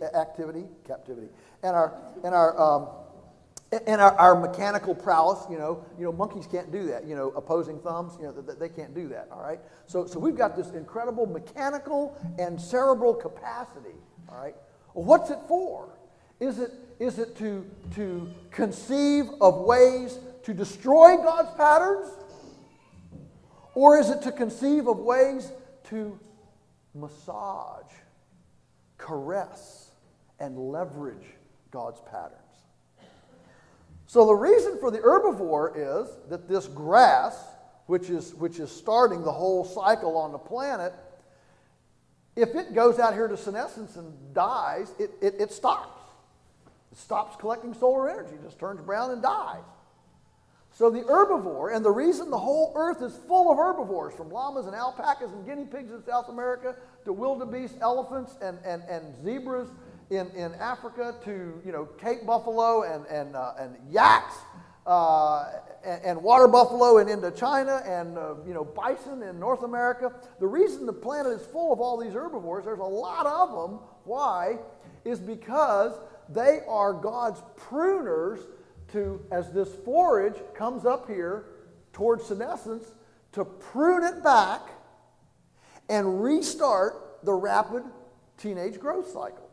and our mechanical prowess. Monkeys can't do that. Opposing thumbs, they can't do that. All right. So we've got this incredible mechanical and cerebral capacity. All right. Well, what's it for? Is it to conceive of ways to destroy God's patterns? Or is it to conceive of ways to massage, caress, and leverage God's patterns? So the reason for the herbivore is that this grass, which is starting the whole cycle on the planet, if it goes out here to senescence and dies, it stops. It stops collecting solar energy, it just turns brown and dies. So the herbivore, and the reason the whole earth is full of herbivores, from llamas and alpacas and guinea pigs in South America to wildebeest, elephants, and zebras in Africa, to Cape buffalo and yaks and water buffalo in Indochina and bison in North America. The reason the planet is full of all these herbivores, there's a lot of them. Why? Is because they are God's pruners as this forage comes up here towards senescence, to prune it back and restart the rapid teenage growth cycle.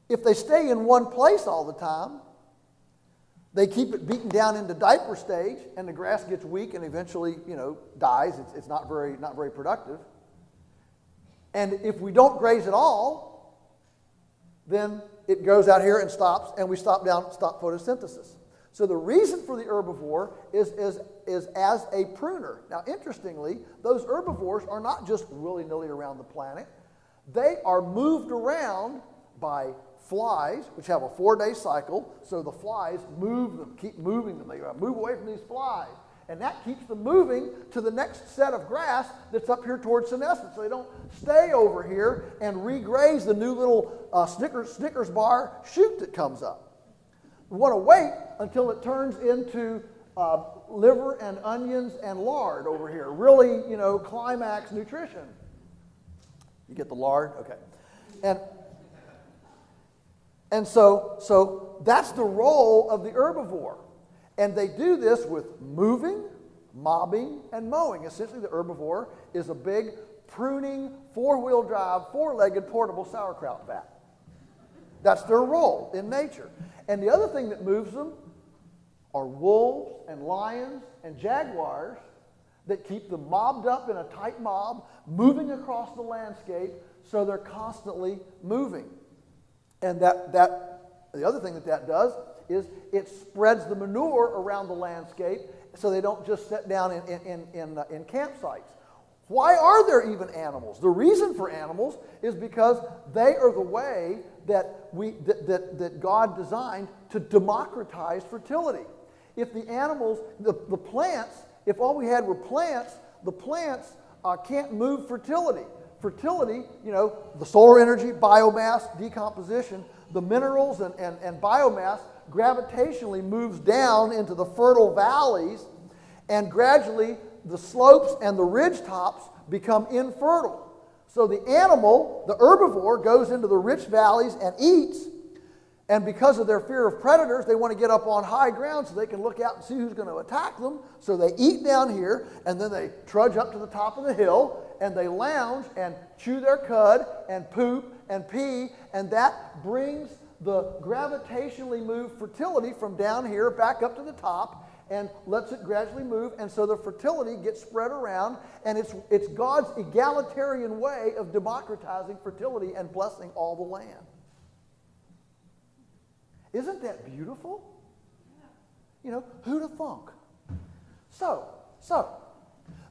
If they stay in one place all the time, they keep it beaten down into diaper stage, and the grass gets weak and eventually, dies. It's not very productive. And if we don't graze at all, then it goes out here and stops, and we stop photosynthesis. So the reason for the herbivore is as a pruner. Now, interestingly, those herbivores are not just willy-nilly around the planet. They are moved around by flies, which have a 4-day cycle. So the flies keep moving them. They move away from these flies. And that keeps them moving to the next set of grass that's up here towards senescence. So they don't stay over here and regraze the new little Snickers bar shoot that comes up. We want to wait until it turns into liver and onions and lard over here. Really, climax nutrition. You get the lard? Okay. And so that's the role of the herbivore. And they do this with moving, mobbing and mowing. Essentially, the herbivore is a big pruning, four-wheel drive, four-legged portable sauerkraut vat. That's their role in nature. And the other thing that moves them are wolves and lions and jaguars that keep them mobbed up in a tight mob, moving across the landscape, so they're constantly moving. And the other thing that does is it spreads the manure around the landscape so they don't just sit down in campsites. Why are there even animals? The reason for animals is because they are the way that God designed to democratize fertility. If the animals, the plants, if all we had were plants, the plants can't move fertility. Fertility, the solar energy, biomass, decomposition, the minerals and biomass gravitationally moves down into the fertile valleys, and gradually the slopes and the ridge tops become infertile. So the animal, the herbivore, goes into the rich valleys and eats, and because of their fear of predators, they want to get up on high ground so they can look out and see who's going to attack them. So they eat down here, and then they trudge up to the top of the hill, and they lounge and chew their cud and poop and pee, and that brings the gravitationally moved fertility from down here back up to the top and lets it gradually move, and so the fertility gets spread around, and it's God's egalitarian way of democratizing fertility and blessing all the land. Isn't that beautiful? Who'd have thunk? So,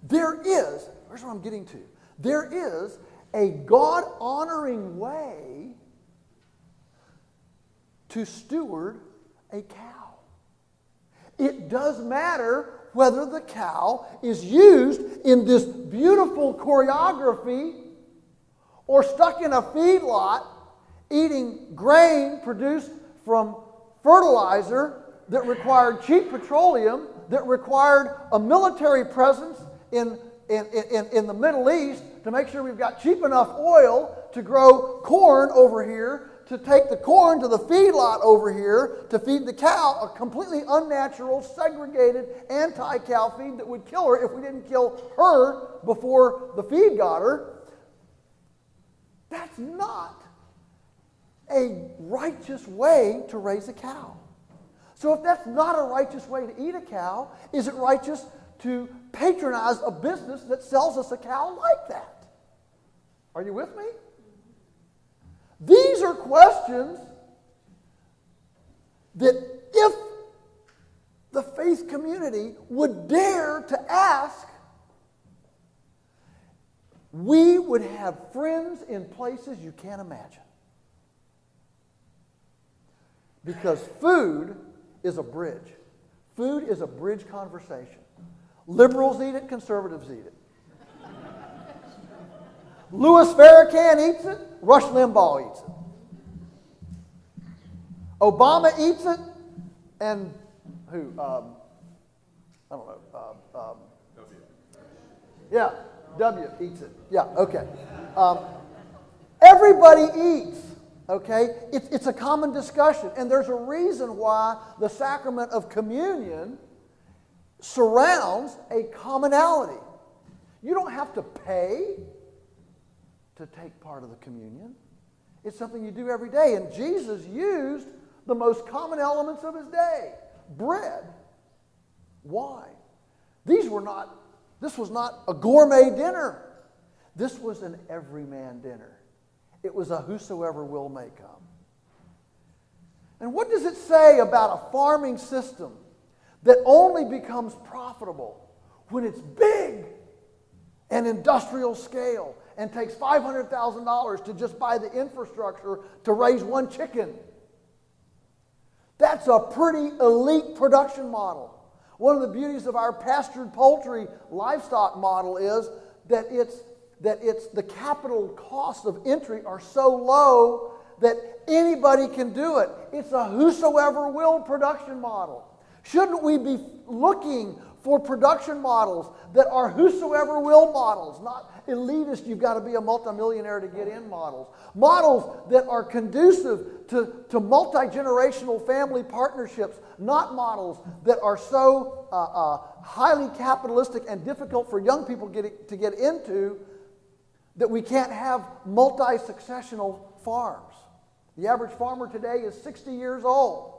there is, here's what I'm getting to. There is a God-honoring way to steward a cow. It does matter whether the cow is used in this beautiful choreography or stuck in a feedlot eating grain produced from fertilizer that required cheap petroleum, that required a military presence in the Middle East to make sure we've got cheap enough oil to grow corn over here, to take the corn to the feedlot over here to feed the cow, a completely unnatural, segregated, anti-cow feed that would kill her if we didn't kill her before the feed got her. That's not a righteous way to raise a cow. So if that's not a righteous way to eat a cow, is it righteous to patronize a business that sells us a cow like that? Are you with me? These are questions that if the faith community would dare to ask, we would have friends in places you can't imagine. Because food is a bridge. Food is a bridge conversation. Liberals eat it, conservatives eat it. Louis Farrakhan eats it, Rush Limbaugh eats it. Obama eats it, and who? I don't know. Yeah, W eats it. Yeah, okay. Everybody eats. Okay? It's a common discussion, and there's a reason why the sacrament of communion surrounds a commonality. You don't have to pay to take part of the communion. It's something you do every day, and Jesus used the most common elements of his day. Bread, wine. This was not a gourmet dinner. This was an everyman dinner. It was a whosoever will may come. And what does it say about a farming system that only becomes profitable when it's big and industrial scale and takes $500,000 to just buy the infrastructure to raise one chicken? That's a pretty elite production model. One of the beauties of our pastured poultry livestock model is that it's the capital costs of entry are so low that anybody can do it. It's a whosoever will production model. Shouldn't we be looking for production models that are whosoever will models, not elitist, you've got to be a multimillionaire to get in models. Models that are conducive to multi-generational family partnerships, not models that are so highly capitalistic and difficult for young people to get into that we can't have multi-successional farms. The average farmer today is 60 years old.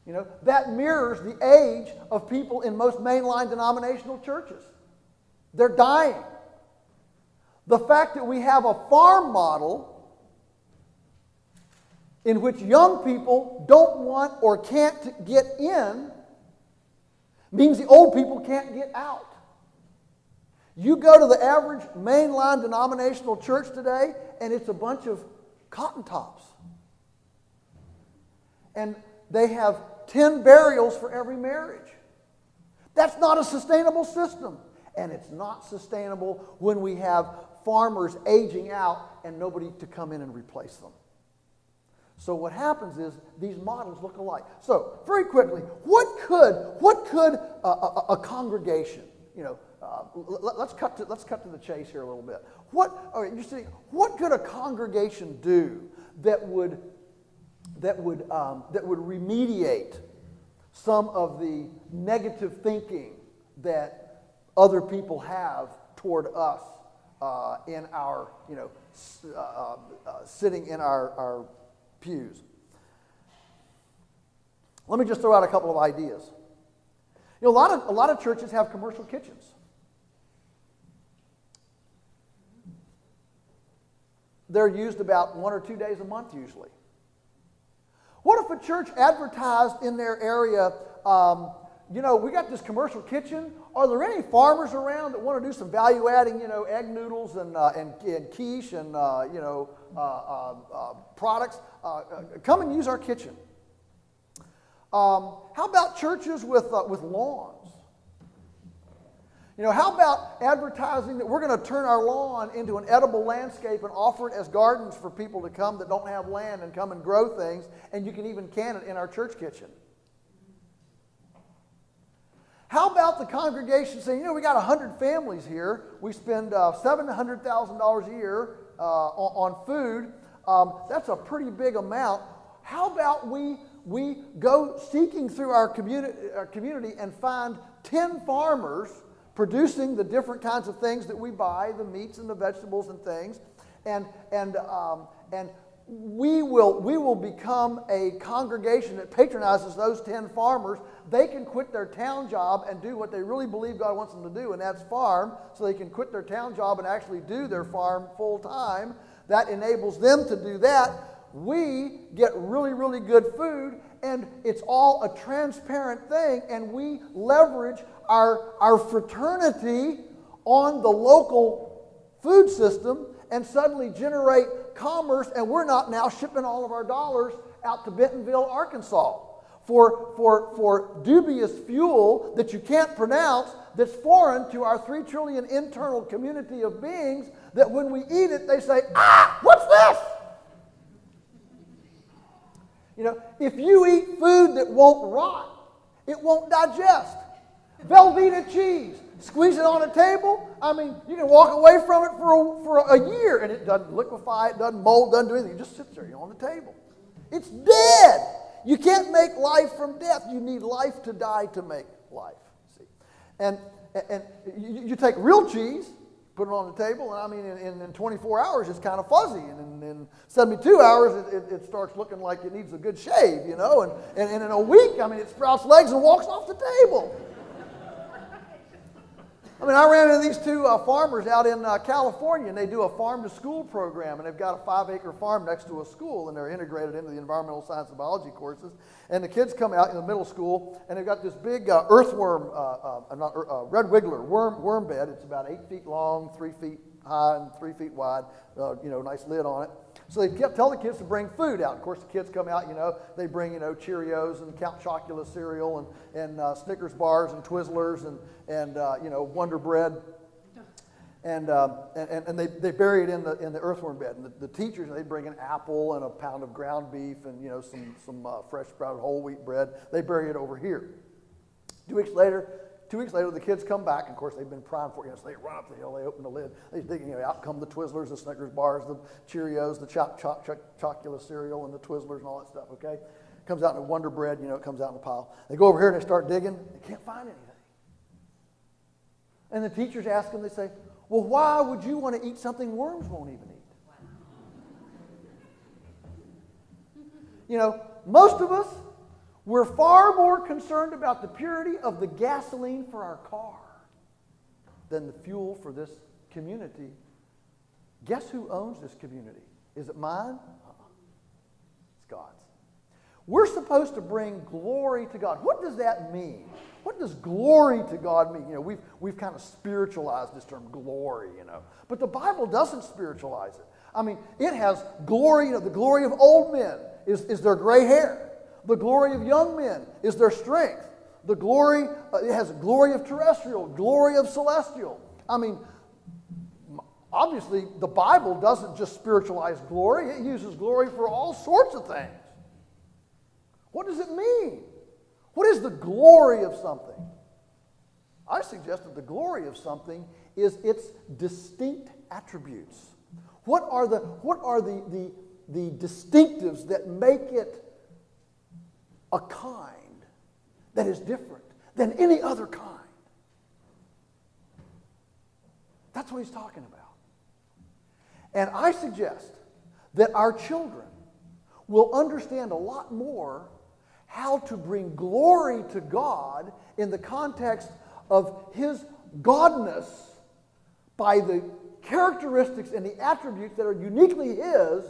You know, that mirrors the age of people in most mainline denominational churches. They're dying. The fact that we have a farm model in which young people don't want or can't get in means the old people can't get out. You go to the average mainline denominational church today, and it's a bunch of cotton tops. And they have 10 burials for every marriage. That's not a sustainable system. And it's not sustainable when we have farmers aging out and nobody to come in and replace them. So what happens is these models look alike. So very quickly, what could a congregation, let's cut to the chase here a little bit. What could a congregation do that would remediate some of the negative thinking that other people have toward us in our, sitting in our pews? Let me just throw out a couple of ideas. A lot of churches have commercial kitchens. They're used about 1 or 2 days a month usually. What if a church advertised in their area, we got this commercial kitchen. Are there any farmers around that want to do some value-adding, egg noodles and quiche and, products? Come and use our kitchen. How about churches with lawns? How about advertising that we're going to turn our lawn into an edible landscape and offer it as gardens for people to come that don't have land and come and grow things, and you can even can it in our church kitchen? How about the congregation saying, we got 100 families here. We spend $700,000 a year on food. That's a pretty big amount. How about we go seeking through our community and find 10 farmers producing the different kinds of things that we buy, the meats and the vegetables and things, and we will become a congregation that patronizes those 10 farmers. They can quit their town job and do what they really believe God wants them to do, and that's farm, so they can quit their town job and actually do their farm full time. That enables them to do that. We get really, really good food, and it's all a transparent thing, and we leverage our fraternity on the local food system and suddenly generate commerce, and we're not now shipping all of our dollars out to Bentonville, Arkansas for dubious fuel that you can't pronounce, that's foreign to our 3 trillion internal community of beings, that when we eat it, they say, what's this? If you eat food that won't rot, it won't digest. Velveeta cheese, squeeze it on a table. You can walk away from it for a year, and it doesn't liquefy, it doesn't mold, doesn't do anything. It just sits there on the table. It's dead. You can't make life from death. You need life to die to make life. See, and you take real cheese, put it on the table, and in 24 hours it's kind of fuzzy, and in 72 hours it starts looking like it needs a good shave, and in a week, it sprouts legs and walks off the table. I ran into these 2 farmers out in California, and they do a farm-to-school program, and they've got a 5-acre farm next to a school, and they're integrated into the environmental science and biology courses. And the kids come out in the middle school, and they've got this big earthworm, red wiggler worm bed. It's about 8 feet long, 3 feet high, and 3 feet wide. Nice lid on it. So they tell the kids to bring food out. Of course, the kids come out, they bring, Cheerios and Count Chocula cereal and Snickers bars and Twizzlers and Wonder Bread. And they bury it in the earthworm bed. And the teachers, they bring an apple and a pound of ground beef and, some fresh sprouted whole wheat bread. They bury it over here. 2 weeks later, the kids come back. And of course, they've been primed for it. So they run up the hill, they open the lid. Out come the Twizzlers, the Snickers bars, the Cheerios, the Chocula cereal, and the Twizzlers and all that stuff, okay? Comes out in a Wonder Bread, it comes out in a pile. They go over here and they start digging. They can't find anything. And the teachers ask them, they say, well, why would you want to eat something worms won't even eat? Most of us, we're far more concerned about the purity of the gasoline for our car than the fuel for this community. Guess who owns this community? Is it mine? It's God's. We're supposed to bring glory to God. What does that mean? What does glory to God mean? We've kind of spiritualized this term glory, But the Bible doesn't spiritualize it. I mean, it has glory, the glory of old men is their gray hair. The glory of young men is their strength. The glory, it has glory of terrestrial, glory of celestial. I mean, obviously, the Bible doesn't just spiritualize glory. It uses glory for all sorts of things. What does it mean? What is the glory of something? I suggest that the glory of something is its distinct attributes. What are the distinctives that make it a kind that is different than any other kind? That's what he's talking about. And I suggest that our children will understand a lot more how to bring glory to God in the context of His godness by the characteristics and the attributes that are uniquely His,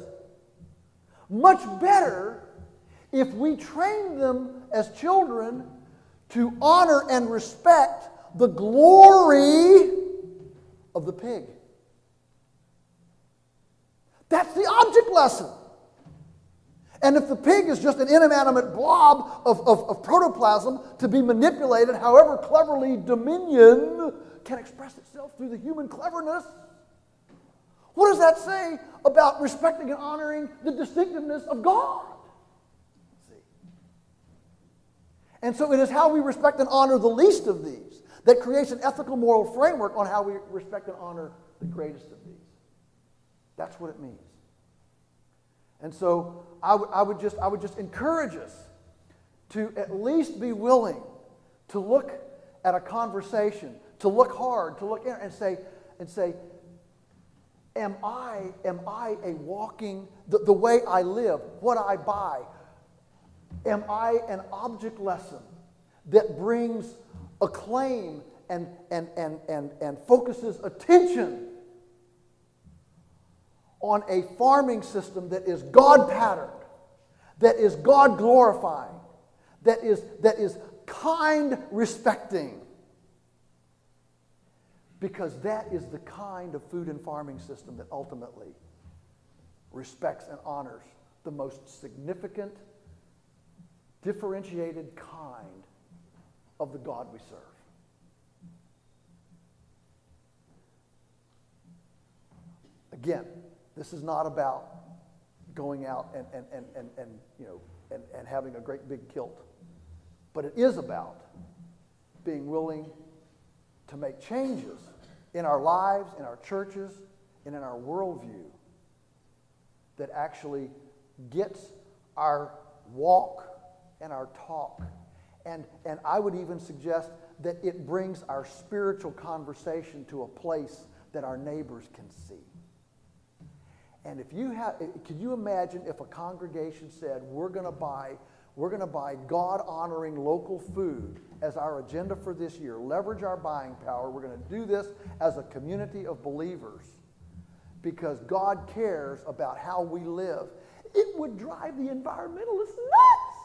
much better if we train them as children to honor and respect the glory of the pig. That's the object lesson. And if the pig is just an inanimate blob of protoplasm to be manipulated, however cleverly dominion can express itself through the human cleverness, what does that say about respecting and honoring the distinctiveness of God? See? And so it is how we respect and honor the least of these that creates an ethical moral framework on how we respect and honor the greatest of these. That's what it means. And so I would just encourage us to at least be willing to look at a conversation, to look hard, to look in and say, am I a walking, the way I live, what I buy, am I an object lesson that brings acclaim and focuses attention on a farming system that is God-patterned, that is God-glorifying, that is kind-respecting? Because that is the kind of food and farming system that ultimately respects and honors the most significant, differentiated kind of the God we serve. Again, this is not about going out and having a great big kilt, but it is about being willing to make changes in our lives, in our churches, and in our worldview that actually gets our walk and our talk. And I would even suggest that it brings our spiritual conversation to a place that our neighbors can see. And can you imagine if a congregation said, we're going to buy God-honoring local food as our agenda for this year, leverage our buying power, we're going to do this as a community of believers because God cares about how we live. It would drive the environmentalists nuts.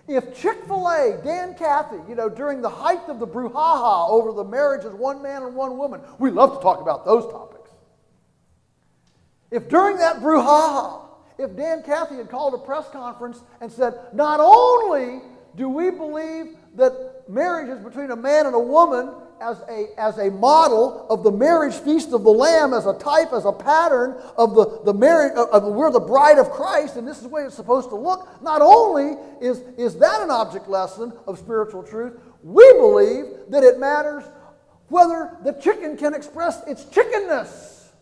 If Chick-fil-A, Dan Cathy, during the height of the brouhaha over the marriage as one man and one woman, we love to talk about those topics. If during that brouhaha, if Dan Cathy had called a press conference and said, not only do we believe that marriage is between a man and a woman as a model of the marriage feast of the Lamb, as a type, as a pattern of the marriage, we're the bride of Christ, and this is the way it's supposed to look. Not only is that an object lesson of spiritual truth, we believe that it matters whether the chicken can express its chickenness.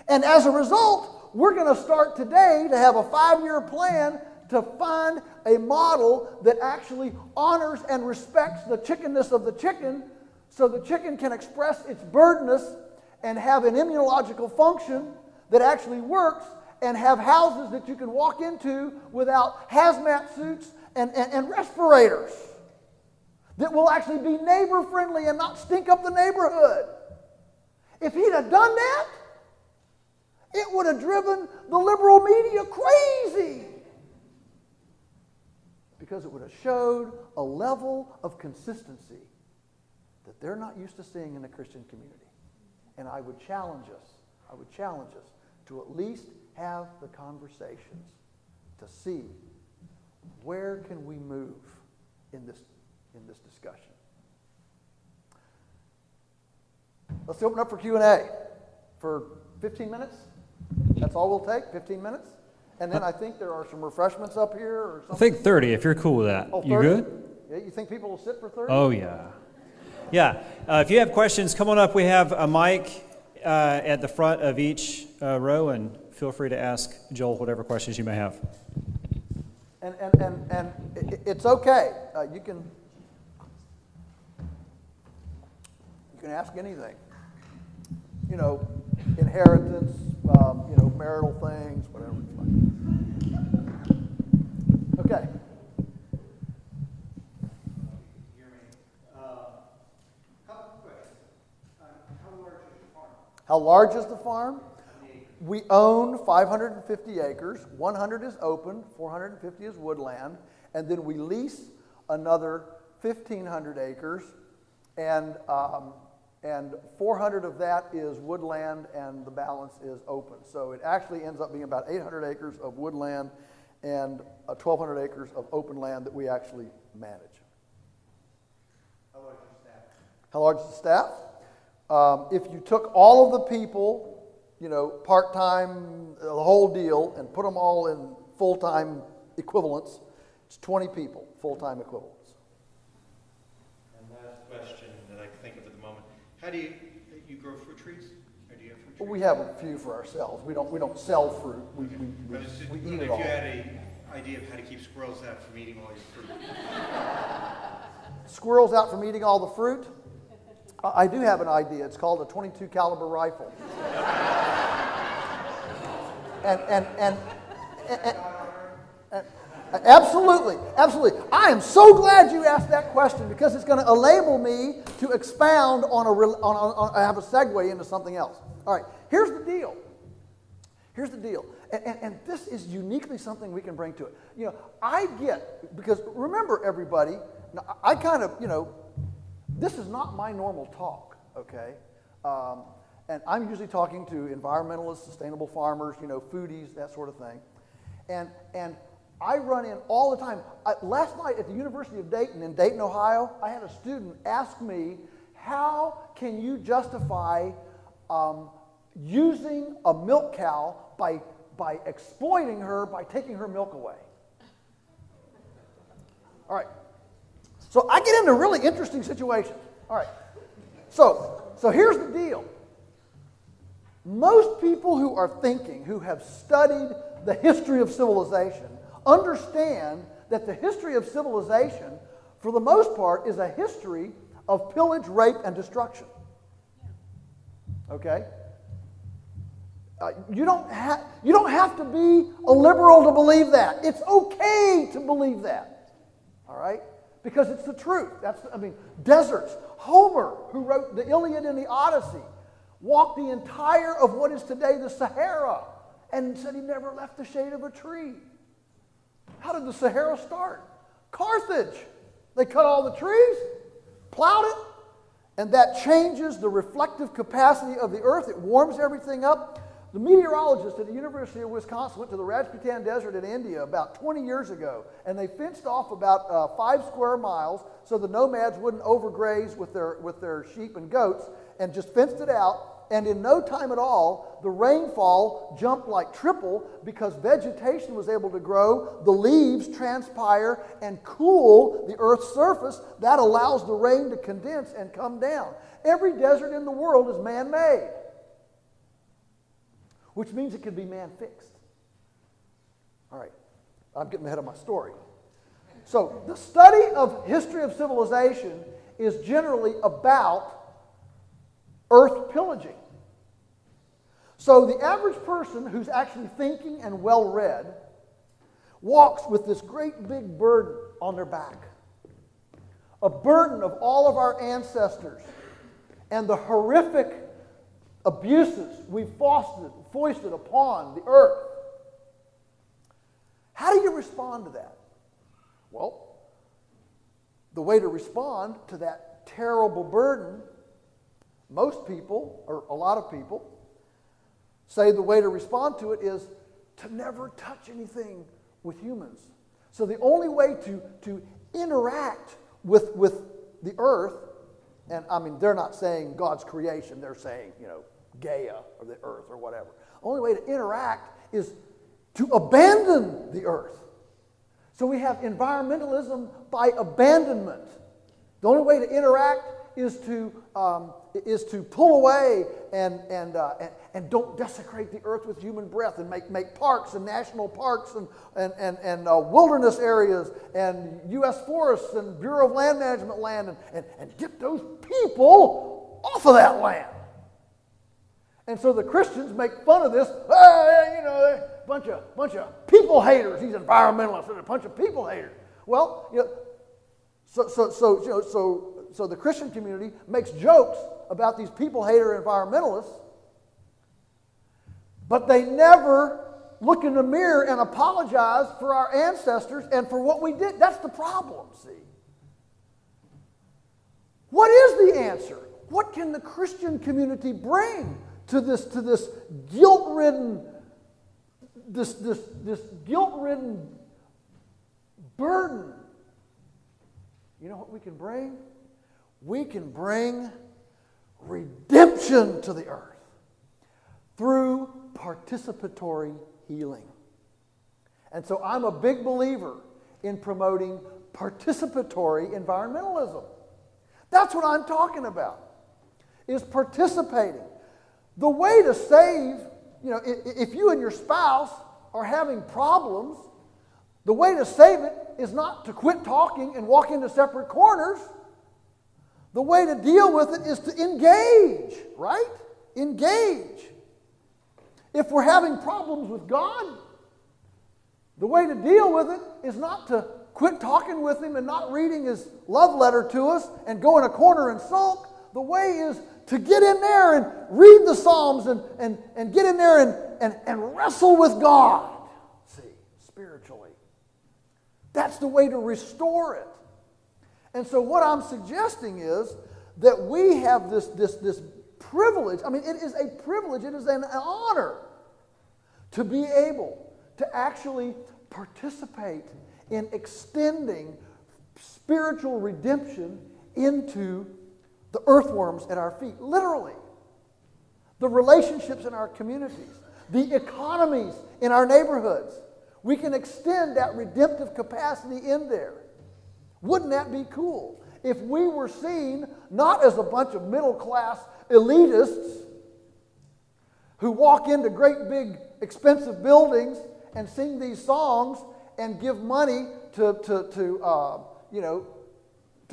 And as a result, we're going to start today to have a 5-year plan to find a model that actually honors and respects the chickenness of the chicken, so the chicken can express its birdness and have an immunological function that actually works, and have houses that you can walk into without hazmat suits and respirators, that will actually be neighbor friendly and not stink up the neighborhood. If he'd have done that, it would have driven the liberal media crazy, because it would have showed a level of consistency that they're not used to seeing in the Christian community. And I would challenge us to at least have the conversations to see where can we move in this discussion. Let's open up for Q&A for 15 minutes. That's all we'll take, 15 minutes. And then I think there are some refreshments up here or something. I think 30, if you're cool with that. Oh, 30? You good? Yeah, you think people will sit for 30? Oh, yeah. Yeah. If you have questions, come on up. We have a mic at the front of each row, and feel free to ask Joel whatever questions you may have. And it's okay. You can ask anything. You know, inheritance, marital things, whatever. It's like. Okay. How large is the farm? We own 550 acres. 100 is open, 450 is woodland, and then we lease another 1,500 acres, and 400 of that is woodland, and the balance is open. So it actually ends up being about 800 acres of woodland and 1,200 acres of open land that we actually manage. How large is the staff? How large is the staff? If you took all of the people, part-time, the whole deal, and put them all in full-time equivalents, it's 20 people, full-time equivalents. And last question that I can think of at the moment: how do you grow fruit trees? Or do you have fruit trees? We have a few for ourselves. We don't sell fruit. We eat it all. If you had an idea of how to keep squirrels out from eating all your fruit. Squirrels out from eating all the fruit? I do have an idea. It's called a .22 caliber rifle. and absolutely. I am so glad you asked that question, because it's going to enable me to expound on I have a segue into something else. All right, here's the deal. And this is uniquely something we can bring to it. I get, because remember everybody, I kind of, this is not my normal talk, okay? And I'm usually talking to environmentalists, sustainable farmers, foodies, that sort of thing. And I run in all the time. Last night at the University of Dayton in Dayton, Ohio, I had a student ask me, how can you justify using a milk cow by exploiting her, by taking her milk away? All right. So I get into a really interesting situation. All right. So here's the deal. Most people who are thinking, who have studied the history of civilization, understand that the history of civilization, for the most part, is a history of pillage, rape, and destruction. Okay? You don't have to be a liberal to believe that. It's okay to believe that. All right? Because it's the truth. Deserts. Homer, who wrote the Iliad and the Odyssey, walked the entire of what is today the Sahara and said he never left the shade of a tree. How did the Sahara start? Carthage. They cut all the trees, plowed it, and that changes the reflective capacity of the earth. It warms everything up. The meteorologist at the University of Wisconsin went to the Rajputana Desert in India about 20 years ago, and they fenced off about 5 square miles so the nomads wouldn't overgraze with their sheep and goats, and just fenced it out. And in no time at all, the rainfall jumped like triple because vegetation was able to grow, the leaves transpire and cool the earth's surface. That allows the rain to condense and come down. Every desert in the world is man-made, which means it can be man-fixed. All right, I'm getting ahead of my story. So the study of history of civilization is generally about earth pillaging. So the average person who's actually thinking and well-read walks with this great big burden on their back. A burden of all of our ancestors and the horrific abuses we've foisted upon the earth. How do you respond to that? Well, the way to respond to that terrible burden, most people, or a lot of people, say the way to respond to it is to never touch anything with humans. So the only way to interact with the earth, and I mean, they're not saying God's creation, they're saying, Gaia or the earth or whatever. The only way to interact is to abandon the earth. So we have environmentalism by abandonment. The only way to interact is to pull away and don't desecrate the earth with human breath, and make parks and national parks and wilderness areas and U.S. forests and Bureau of Land Management land and get those people off of that land. And so the Christians make fun of this. They're a bunch of people haters. These environmentalists are a bunch of people haters. Well, so the Christian community makes jokes about these people hater environmentalists, but they never look in the mirror and apologize for our ancestors and for what we did. That's the problem, see. What is the answer? What can the Christian community bring to this guilt-ridden guilt-ridden burden? You know what we can bring? We can bring redemption to the earth through participatory healing. And so I'm a big believer in promoting participatory environmentalism. That's what I'm talking about, is participating. The way to save, if you and your spouse are having problems, the way to save it is not to quit talking and walk into separate corners. The way to deal with it is to engage, right? Engage. If we're having problems with God, the way to deal with it is not to quit talking with Him and not reading His love letter to us and go in a corner and sulk. The way is to get in there and read the Psalms and get in there and wrestle with God, see, spiritually. That's the way to restore it. And so what I'm suggesting is that we have this privilege. I mean, it is a privilege, it is an honor to be able to actually participate in extending spiritual redemption into the earthworms at our feet, literally. The relationships in our communities, the economies in our neighborhoods. We can extend that redemptive capacity in there. Wouldn't that be cool? If we were seen not as a bunch of middle-class elitists who walk into great big expensive buildings and sing these songs and give money to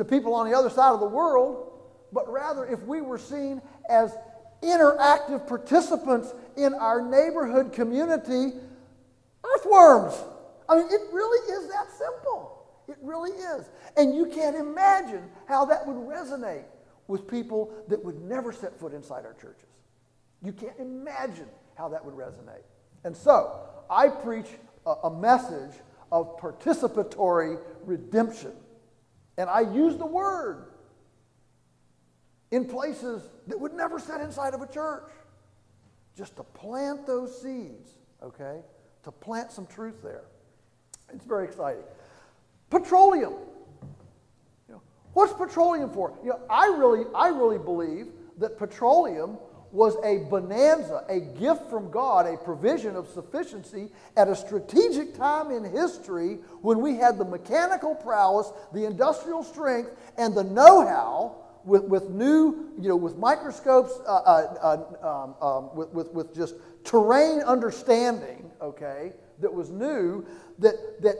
people on the other side of the world, but rather if we were seen as interactive participants in our neighborhood community, earthworms. I mean, it really is that simple. It really is. And you can't imagine how that would resonate with people that would never set foot inside our churches. You can't imagine how that would resonate. And so, I preach a message of participatory redemption. And I use the word in places that would never sit inside of a church. just to plant those seeds, okay? To plant some truth there. It's very exciting. Petroleum. What's petroleum for? I really believe that petroleum was a bonanza, a gift from God, a provision of sufficiency at a strategic time in history when we had the mechanical prowess, the industrial strength, and the know-how with new, with microscopes, with just terrain understanding, okay, that was new, that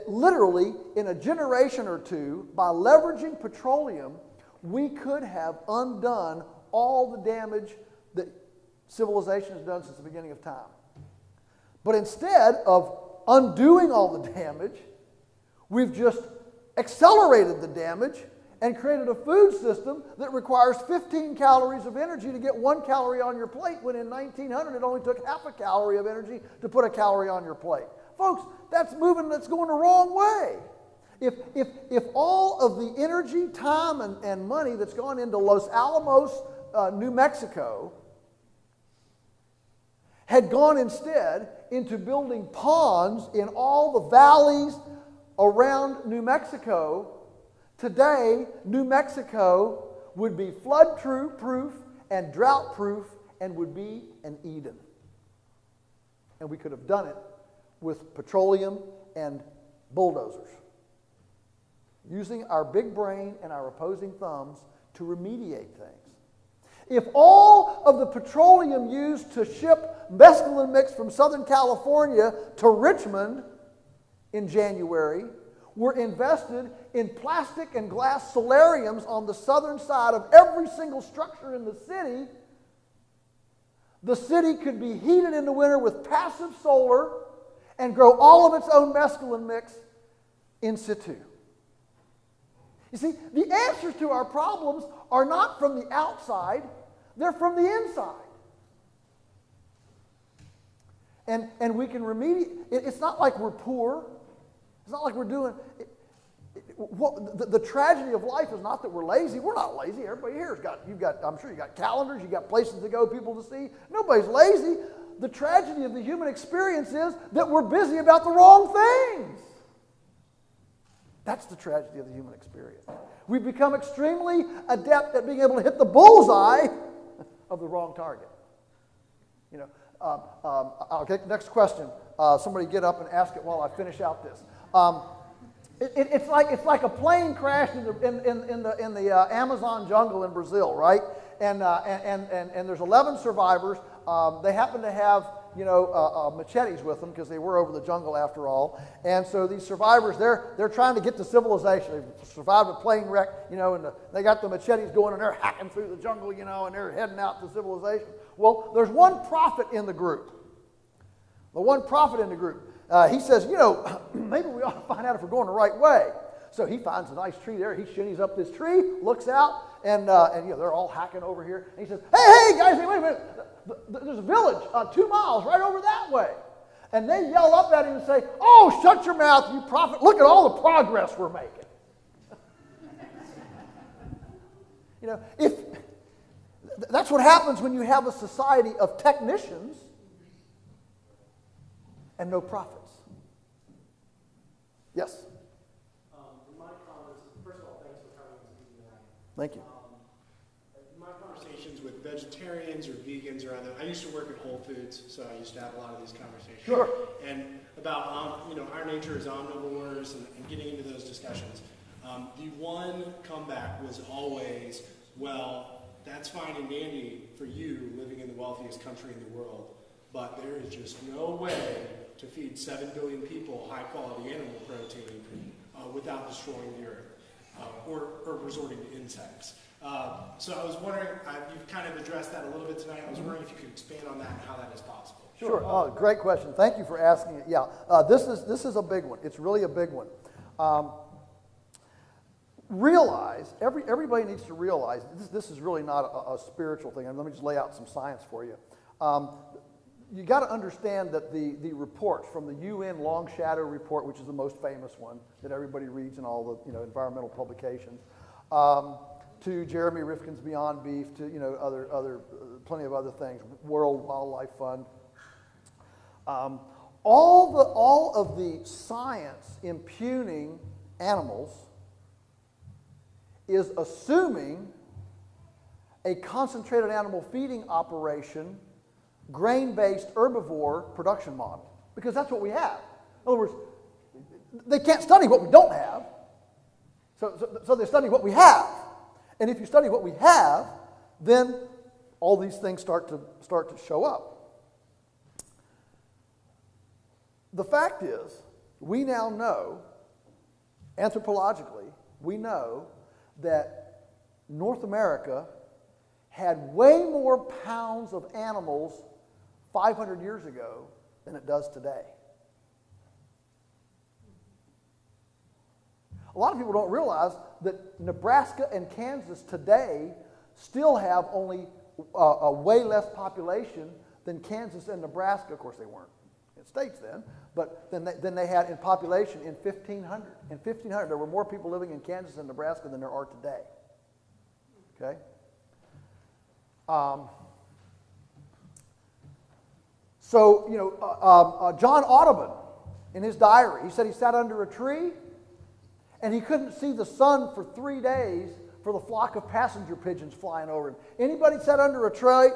literally in a generation or two, by leveraging petroleum, we could have undone all the damage that civilization has done since the beginning of time. But instead of undoing all the damage, we've just accelerated the damage and created a food system that requires 15 calories of energy to get 1 calorie on your plate, when in 1900 it only took half a calorie of energy to put a calorie on your plate. Folks, that's going the wrong way. If all of the energy, time, and money that's gone into Los Alamos, New Mexico, had gone instead into building ponds in all the valleys around New Mexico, today New Mexico would be flood-proof and drought-proof and would be an Eden. And we could have done it with petroleum and bulldozers, using our big brain and our opposing thumbs to remediate things. If all of the petroleum used to ship mescaline mix from Southern California to Richmond in January were invested in plastic and glass solariums on the southern side of every single structure in the city could be heated in the winter with passive solar and grow all of its own mescaline mix in situ. You see, the answers to our problems are not from the outside, they're from the inside. And we can remediate. It's not like we're poor. It's not like we're doing... The tragedy of life is not that we're lazy. We're not lazy. Everybody here I'm sure you got calendars, you got places to go, people to see. Nobody's lazy. The tragedy of the human experience is that we're busy about the wrong things. That's the tragedy of the human experience. We've become extremely adept at being able to hit the bullseye of the wrong target. Okay, next question. Somebody get up and ask it while I finish out this. It's like a plane crashed in the Amazon jungle in Brazil, right? And there's 11 survivors. They happen to have machetes with them because they were over the jungle after all. And so these survivors, they're trying to get to civilization. They've survived a plane wreck, and they got the machetes going and they're hacking through the jungle, and they're heading out to civilization. Well, there's one prophet in the group. The one prophet in the group. He says, maybe we ought to find out if we're going the right way. So he finds a nice tree there. He shinnies up this tree, looks out, and they're all hacking over here. And he says, hey, guys, wait a minute. There's a village 2 miles right over that way. And they yell up at him and say, oh, shut your mouth, you prophet. Look at all the progress we're making. That's what happens when you have a society of technicians and no prophets. Yes? In my comments, first of all, thanks for coming and speaking tonight. Thank you. In my conversations with vegetarians or vegans or other, I used to work at Whole Foods, so I used to have a lot of these conversations. Sure. And about, our nature as omnivores and getting into those discussions. The one comeback was always, well, that's fine and dandy for you living in the wealthiest country in the world, but there is just no way to feed 7 billion people high-quality animal protein without destroying the earth or resorting to insects. So I was wondering, you've kind of addressed that a little bit tonight. I was wondering if you could expand on that and how that is possible. Sure. Oh, great question. Thank you for asking it. Yeah, this is a big one. It's really a big one. Everybody needs to realize, this is really not a spiritual thing. And let me just lay out some science for you. You got to understand that the reports from the UN Long Shadow Report, which is the most famous one that everybody reads in all the environmental publications, to Jeremy Rifkin's Beyond Beef, to other plenty of other things, World Wildlife Fund. All of the science impugning animals is assuming a concentrated animal feeding operation, grain-based herbivore production model, because that's what we have. In other words, they can't study what we don't have, so they study what we have. And if you study what we have, then all these things start to show up. The fact is, we now know, anthropologically, we know that North America had way more pounds of animals 500 years ago than it does today. A lot of people don't realize that Nebraska and Kansas today still have only a way less population than Kansas and Nebraska. Of course, they weren't in states then, but than they had in population in 1500. In 1500, there were more people living in Kansas and Nebraska than there are today. Okay? John Audubon, in his diary, he said he sat under a tree and he couldn't see the sun for 3 days for the flock of passenger pigeons flying over him. Anybody sat under a tree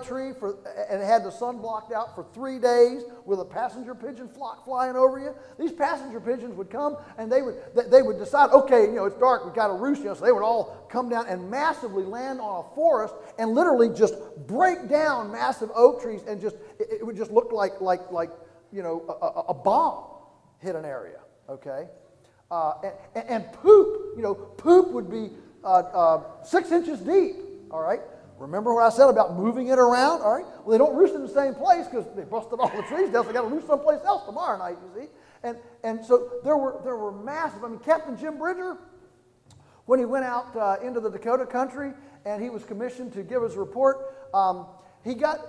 and had the sun blocked out for 3 days with a passenger pigeon flock flying over you? These passenger pigeons would come and they would decide, okay, it's dark, we've got to roost, so they would all come down and massively land on a forest and literally just break down massive oak trees, and it would just look like a bomb hit an area, okay? And poop, poop would be 6 inches deep, all right? Remember what I said about moving it around, all right? Well, they don't roost in the same place because they busted all the trees down, so they got to roost someplace else tomorrow night, you see? And so there were massive, Captain Jim Bridger, when he went out into the Dakota country and he was commissioned to give his report, he got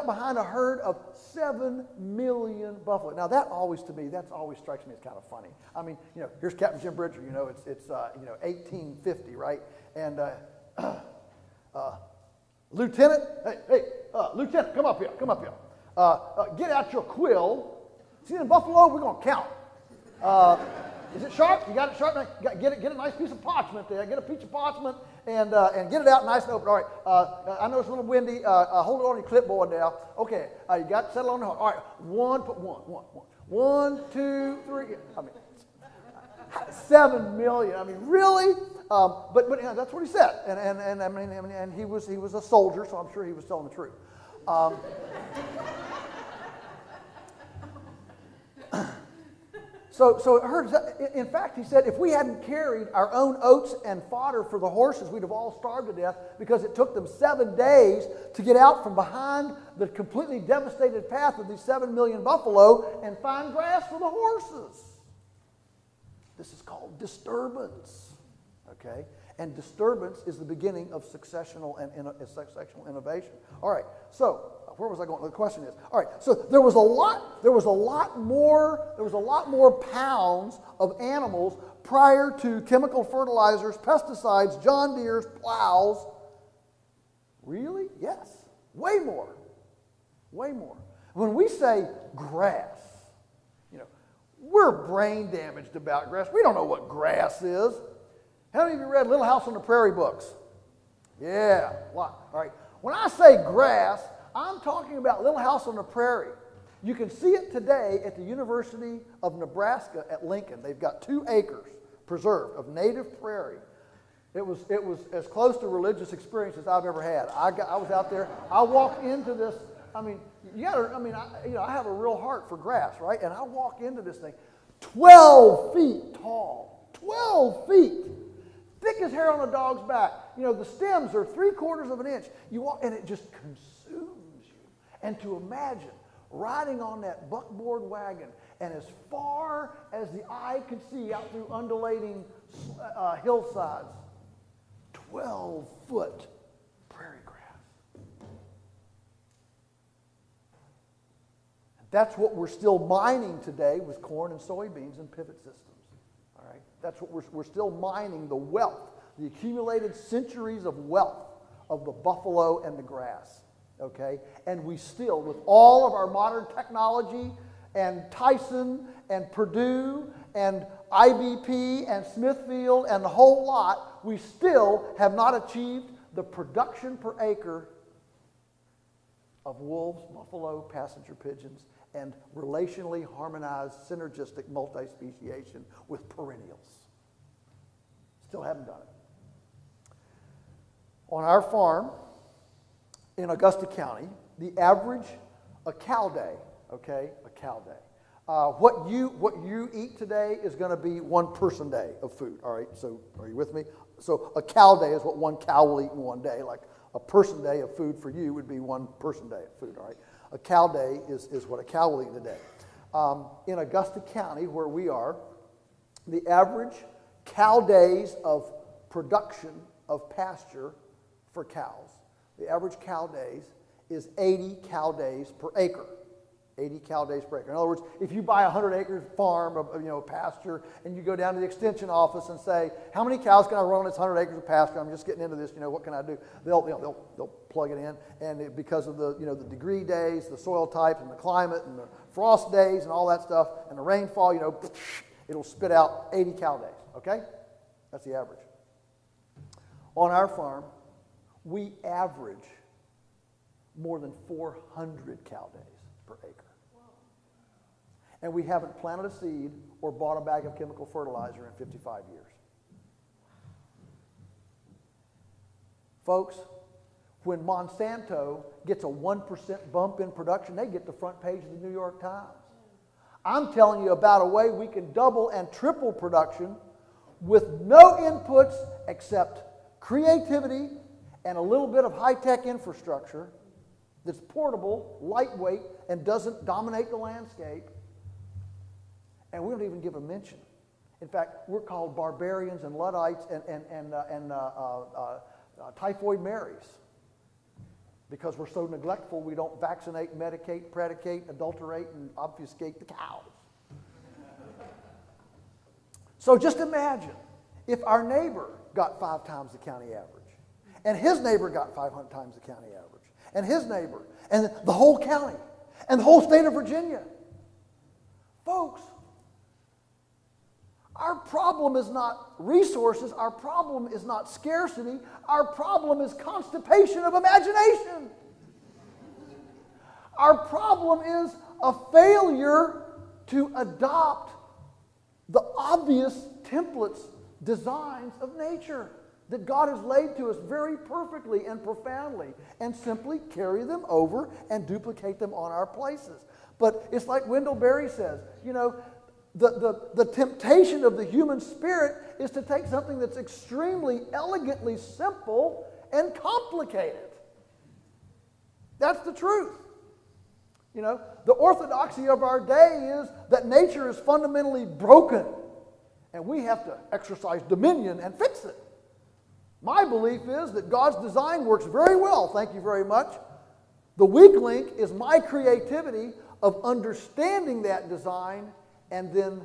behind a herd of 7 million buffalo. Now that always strikes me as kind of funny. Here's Captain Jim Bridger. It's 1850, right? And Lieutenant, Lieutenant, come up here. Get out your quill. See the buffalo? We're gonna count. Is it sharp? You got it sharp? Get a nice piece of parchment there. Get a piece of parchment and get it out nice and open. All right. I know it's a little windy. Hold it on your clipboard now. Okay. You got it settled on the heart. All right. Put one. 1, 2, 3. 7 million. Really? But that's what he said. And he was a soldier, so I'm sure he was telling the truth. So it hurts. In fact, he said, if we hadn't carried our own oats and fodder for the horses, we'd have all starved to death because it took them 7 days to get out from behind the completely devastated path of these 7 million buffalo and find grass for the horses. This is called disturbance, okay? And disturbance is the beginning of successional innovation. All right, so where was I going? The question is, all right, so there was a lot more pounds of animals prior to chemical fertilizers, pesticides, John Deere's, plows. Really? Yes. Way more. When we say grass, we're brain damaged about grass. We don't know what grass is. How many of you read Little House on the Prairie books? Yeah. All right. When I say grass, I'm talking about Little House on the Prairie. You can see it today at the University of Nebraska at Lincoln. They've got 2 acres preserved of native prairie. It was as close to religious experience as I've ever had. I was out there. I walked into this. I have a real heart for grass, right? And I walk into this thing, 12 feet tall, 12 feet, thick as hair on a dog's back. The stems are 3/4 of an inch. You walk, and it just consumes you. And to imagine riding on that buckboard wagon, and as far as the eye could see out through undulating hillsides, 12-foot prairie grass. That's what we're still mining today with corn and soybeans and pivot systems. All right, that's what we're still mining, the wealth the accumulated centuries of wealth of the buffalo and the grass, okay? And we still, with all of our modern technology and Tyson and Purdue and IBP and Smithfield and the whole lot, we still have not achieved the production per acre of wolves, buffalo, passenger pigeons, and relationally harmonized synergistic multi-speciation with perennials. Still haven't done it. On our farm in Augusta County, the average, a cow day, okay, a cow day. What you eat today is going to be one person day of food, all right? So are you with me? So a cow day is what one cow will eat in one day. Like a person day of food for you would be one person day of food, all right? A cow day is what a cow will eat in a day. In Augusta County, where we are, the average cow days of production of pasture for cows, the average cow days is 80 cow days per acre. 80 cow days per acre. In other words, if you buy a 100-acre farm of pasture and you go down to the extension office and say, how many cows can I run on this 100 acres of pasture? I'm just getting into this, what can I do? They'll plug it in, and because of the the degree days, the soil type, and the climate, and the frost days, and all that stuff, and the rainfall, it'll spit out 80 cow days, okay? That's the average. On our farm, we average more than 400 cow days per acre. And we haven't planted a seed or bought a bag of chemical fertilizer in 55 years. Folks, when Monsanto gets a 1% bump in production, they get the front page of the New York Times. I'm telling you about a way we can double and triple production with no inputs except creativity and a little bit of high-tech infrastructure that's portable, lightweight, and doesn't dominate the landscape. And we don't even give a mention. In fact, we're called barbarians and Luddites and typhoid Marys because we're so neglectful we don't vaccinate, medicate, predicate, adulterate, and obfuscate the cows. So just imagine if our neighbor got 5 times the county average, and his neighbor got 500 times the county average, and his neighbor, and the whole county, and the whole state of Virginia. Folks, our problem is not resources. Our problem is not scarcity. Our problem is constipation of imagination. Our problem is a failure to adopt the obvious templates, designs of nature that God has laid to us very perfectly and profoundly, and simply carry them over and duplicate them on our places. But it's like Wendell Berry says, the temptation of the human spirit is to take something that's extremely elegantly simple and complicate it. That's the truth. The orthodoxy of our day is that nature is fundamentally broken, and we have to exercise dominion and fix it. My belief is that God's design works very well, thank you very much. The weak link is my creativity of understanding that design and then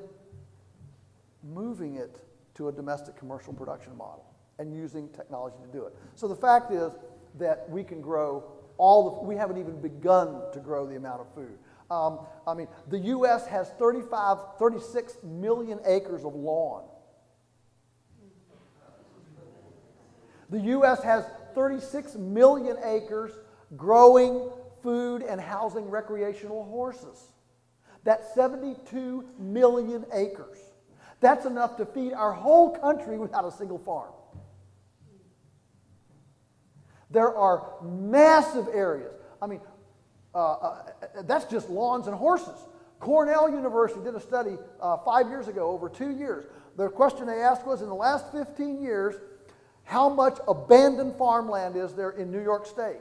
moving it to a domestic commercial production model and using technology to do it. So the fact is that we can grow we haven't even begun to grow the amount of food. The U.S. has 36 million acres of lawn. The U.S. has 36 million acres growing food and housing recreational horses. That's 72 million acres. That's enough to feed our whole country without a single farm. There are massive areas. That's just lawns and horses. Cornell University did a study 5 years ago, over 2 years. The question they asked was, in the last 15 years, how much abandoned farmland is there in New York State?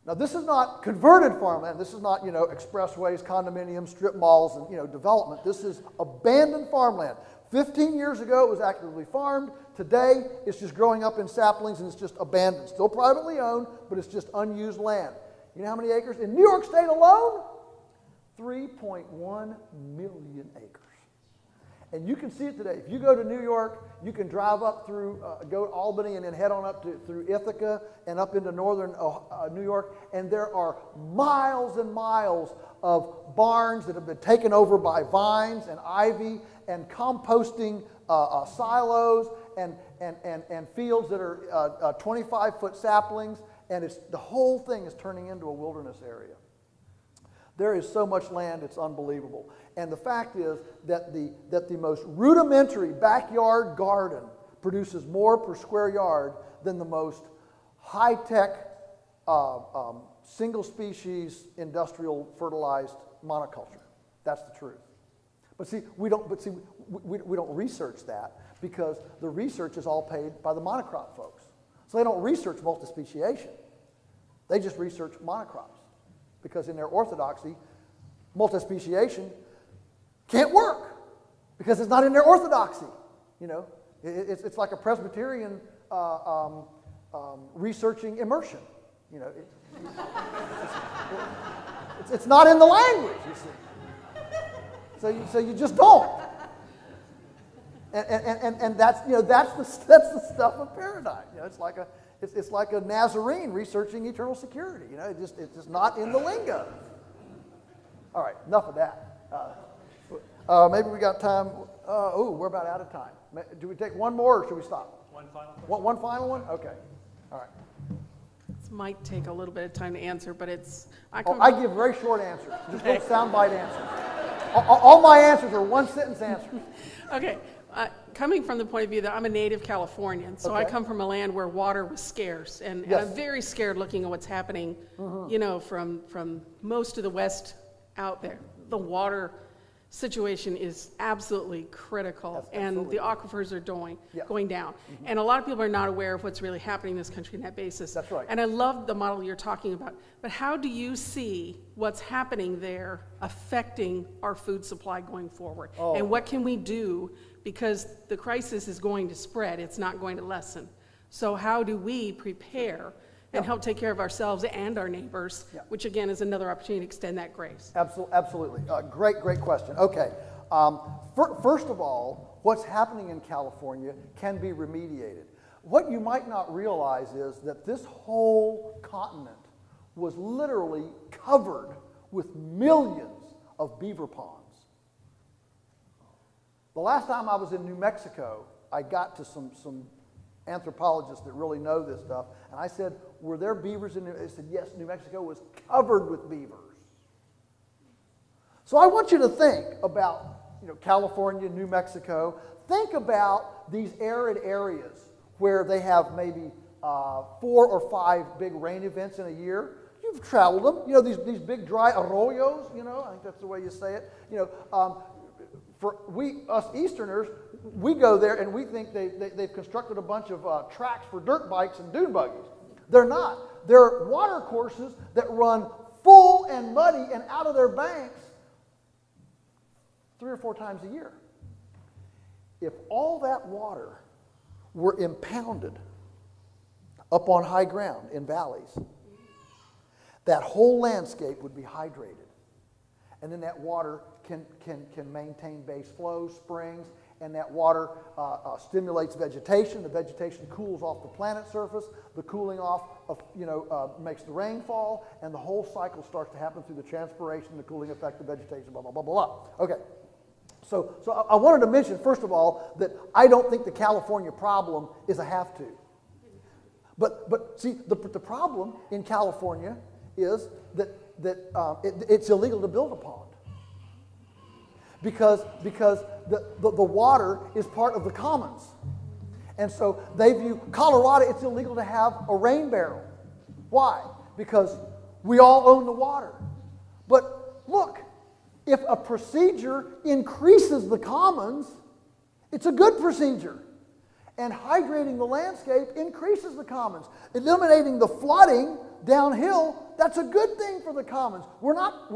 Now, this is not converted farmland. This is not, expressways, condominiums, strip malls, and, development. This is abandoned farmland. 15 years ago, it was actively farmed. Today, it's just growing up in saplings and it's just abandoned. Still privately owned, but it's just unused land. You know how many acres? In New York State alone, 3.1 million acres. And you can see it today. If you go to New York, you can drive up through, go to Albany and then head on up through Ithaca and up into northern New York, and there are miles and miles of barns that have been taken over by vines and ivy and composting silos and fields that are 25-foot saplings, and the whole thing is turning into a wilderness area. There is so much land, it's unbelievable. And the fact is that the most rudimentary backyard garden produces more per square yard than the most high-tech single-species industrial fertilized monoculture. That's the truth. But see, we don't research that because the research is all paid by the monocrop folks. So they don't research multispeciation. They just research monocrops. Because in their orthodoxy, multispeciation can't work because it's not in their orthodoxy. You know, it's like a Presbyterian researching immersion. You know, it's not in the language. You see, so you just don't. And that's the stuff of paradigm. You know, it's like a Nazarene researching eternal security. You know, it's just not in the lingo. All right, enough of that. Maybe we got time. We're about out of time. Do we take one more or should we stop? One final question. One final one? Okay. All right. This might take a little bit of time to answer, but it's... I give very short answers. Just little soundbite answers. All my answers are one-sentence answers. Okay. Coming from the point of view that I'm a native Californian, so I Okay. come from a land where water was scarce, and Yes. I'm very scared looking at what's happening, you know, from most of the West out there. The water situation is absolutely critical, Yes, and absolutely. the aquifers are Yeah. going down. And a lot of people are not aware of what's really happening in this country on that basis. That's right. And I love the model you're talking about. But how do you see what's happening there affecting our food supply going forward? Oh. And what can we do? Because the crisis is going to spread, it's not going to lessen. So how do we prepare and help take care of ourselves and our neighbors, Yeah. which again is another opportunity to extend that grace? Absolutely. Great question. Okay. First of all, what's happening in California can be remediated. What you might not realize is that this whole continent was literally covered with millions of beaver ponds. The last time I was in New Mexico, I got to some anthropologists that really know this stuff, and I said, were there beavers in New Mexico? They said, yes, New Mexico was covered with beavers. So I want you to think about, California, New Mexico. Think about these arid areas where they have maybe 4 or 5 big rain events in a year. You've traveled them. These big dry arroyos, I think that's the way you say it. For us Easterners, we go there and we think they've constructed a bunch of tracks for dirt bikes and dune buggies. They're not. They're water courses that run full and muddy and out of their banks 3 or 4 times a year. If all that water were impounded up on high ground in valleys, that whole landscape would be hydrated. And then that water can maintain base flows, springs, and that water stimulates vegetation. The vegetation cools off the planet's surface. The cooling off makes the rainfall, and the whole cycle starts to happen through the transpiration, the cooling effect of vegetation, blah, blah, blah, blah, blah. Okay. So I wanted to mention, first of all, that I don't think the California problem is a have to. But see, the problem in California is that it's illegal to build a pond. Because the water is part of the commons. And so they view Colorado, it's illegal to have a rain barrel. Why? Because we all own the water. But look, if a procedure increases the commons, it's a good procedure. And hydrating the landscape increases the commons. Eliminating the flooding downhill, that's a good thing for the commons. We're not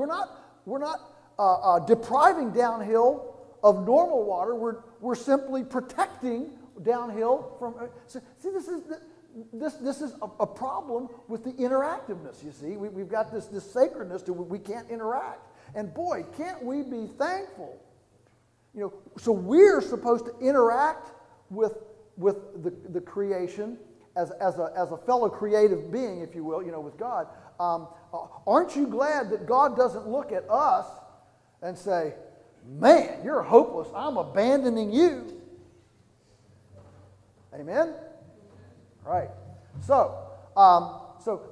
depriving downhill of normal water. We're simply protecting downhill from. See, this is a problem with the interactiveness. You see, we've got this sacredness to we can't interact. And boy, can't we be thankful So we're supposed to interact with the creation as a fellow creative being, if you will, with God. Aren't you glad that God doesn't look at us and say, man, you're hopeless, I'm abandoning you? Amen? Right. So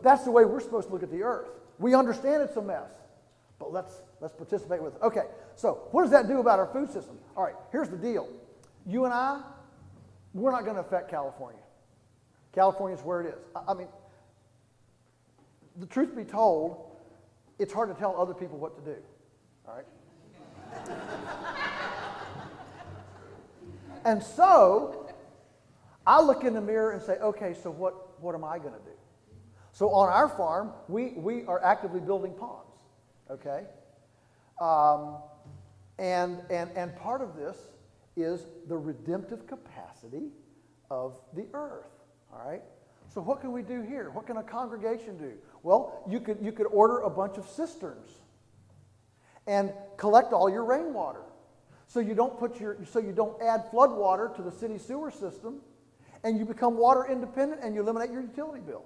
that's the way we're supposed to look at the earth. We understand it's a mess, but let's participate with it. Okay, so what does that do about our food system? All right, here's the deal. You and I, we're not going to affect California. California's where it is. I mean, the truth be told, it's hard to tell other people what to do. All right? And so I look in the mirror and say, okay, so what am I going to do? So on our farm, we are actively building ponds, okay? And part of this is the redemptive capacity of the earth, all right? So what can we do here? What can a congregation do? Well, you could order a bunch of cisterns and collect all your rainwater. So you don't add flood water to the city sewer system, and you become water independent and you eliminate your utility bill.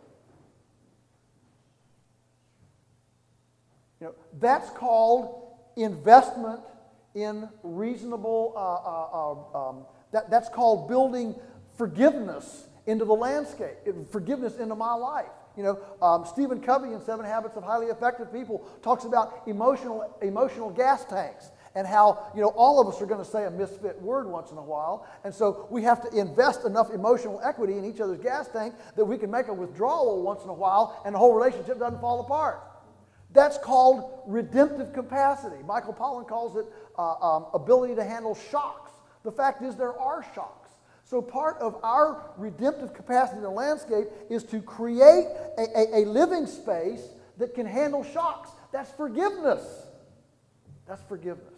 That's called investment in reasonable, that's called building forgiveness into the landscape, forgiveness into my life. Stephen Covey in 7 Habits of Highly Effective People talks about emotional gas tanks and how, all of us are going to say a misfit word once in a while. And so we have to invest enough emotional equity in each other's gas tank that we can make a withdrawal once in a while and the whole relationship doesn't fall apart. That's called redemptive capacity. Michael Pollan calls it ability to handle shocks. The fact is there are shocks. So part of our redemptive capacity in the landscape is to create a living space that can handle shocks. That's forgiveness. That's forgiveness.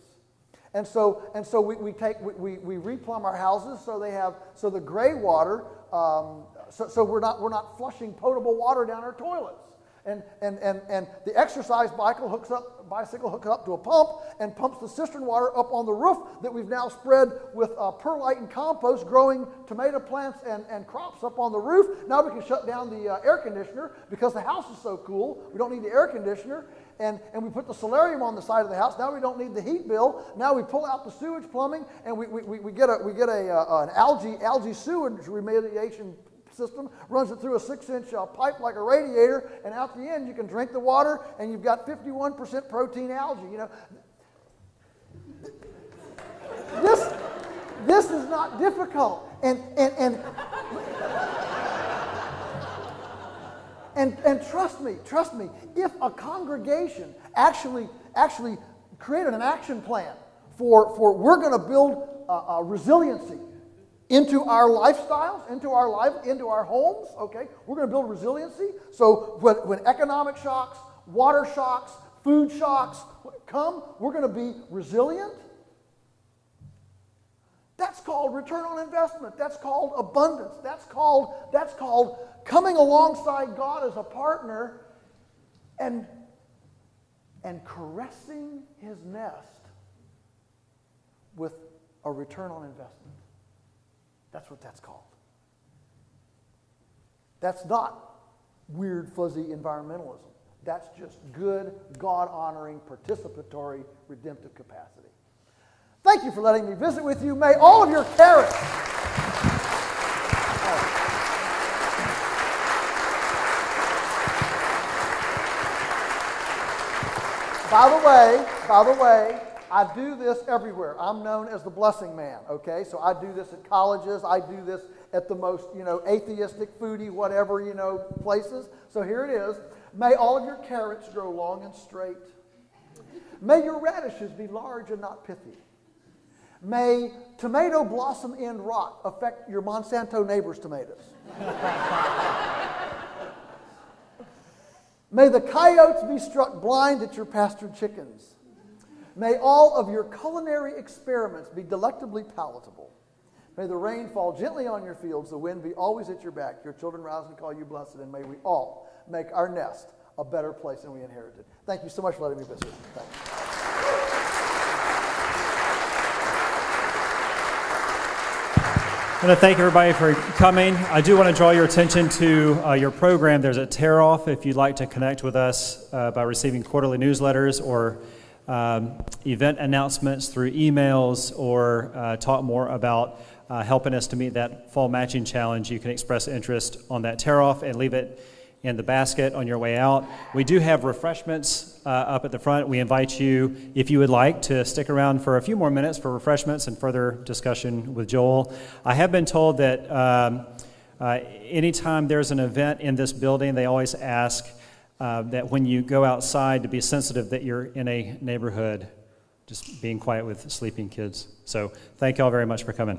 And so we replumb our houses so the gray water, so we're not flushing potable water down our toilets. And the exercise bicycle hooks up to a pump and pumps the cistern water up on the roof that we've now spread with perlite and compost, growing tomato plants and crops up on the roof. Now we can shut down the air conditioner because the house is so cool. We don't need the air conditioner. And we put the solarium on the side of the house. Now we don't need the heat bill. Now we pull out the sewage plumbing and we get an algae sewage remediation system, runs it through a 6-inch pipe like a radiator, and out the end you can drink the water and you've got 51% protein algae. This is not difficult. And trust me, if a congregation actually created an action plan for we're going to build resiliency into our lifestyles, into our homes, okay? We're going to build resiliency. So when economic shocks, water shocks, food shocks come, we're going to be resilient. That's called return on investment. That's called abundance. That's called coming alongside God as a partner and caressing his nest with a return on investment. That's what that's called. That's not weird, fuzzy environmentalism. That's just good, God-honoring, participatory, redemptive capacity. Thank you for letting me visit with you. May all of your carrots... By the way, I do this everywhere. I'm known as the blessing man, okay? So I do this at colleges. I do this at the most, atheistic, foodie, whatever, places. So here it is. May all of your carrots grow long and straight. May your radishes be large and not pithy. May tomato blossom end rot affect your Monsanto neighbor's tomatoes. May the coyotes be struck blind at your pastured chickens. May all of your culinary experiments be delectably palatable. May the rain fall gently on your fields, the wind be always at your back, your children rise and call you blessed, and may we all make our nest a better place than we inherited. Thank you so much for letting me visit. Thank you. I want to thank everybody for coming. I do want to draw your attention to your program. There's a tear-off if you'd like to connect with us by receiving quarterly newsletters or event announcements through emails, or talk more about helping us to meet that fall matching challenge. You can express interest on that tear-off and leave it in the basket on your way out. We do have refreshments up at the front. We invite you, if you would like, to stick around for a few more minutes for refreshments and further discussion with Joel. I have been told that anytime there's an event in this building, they always ask that when you go outside to be sensitive that you're in a neighborhood, just being quiet with sleeping kids. So thank you all very much for coming.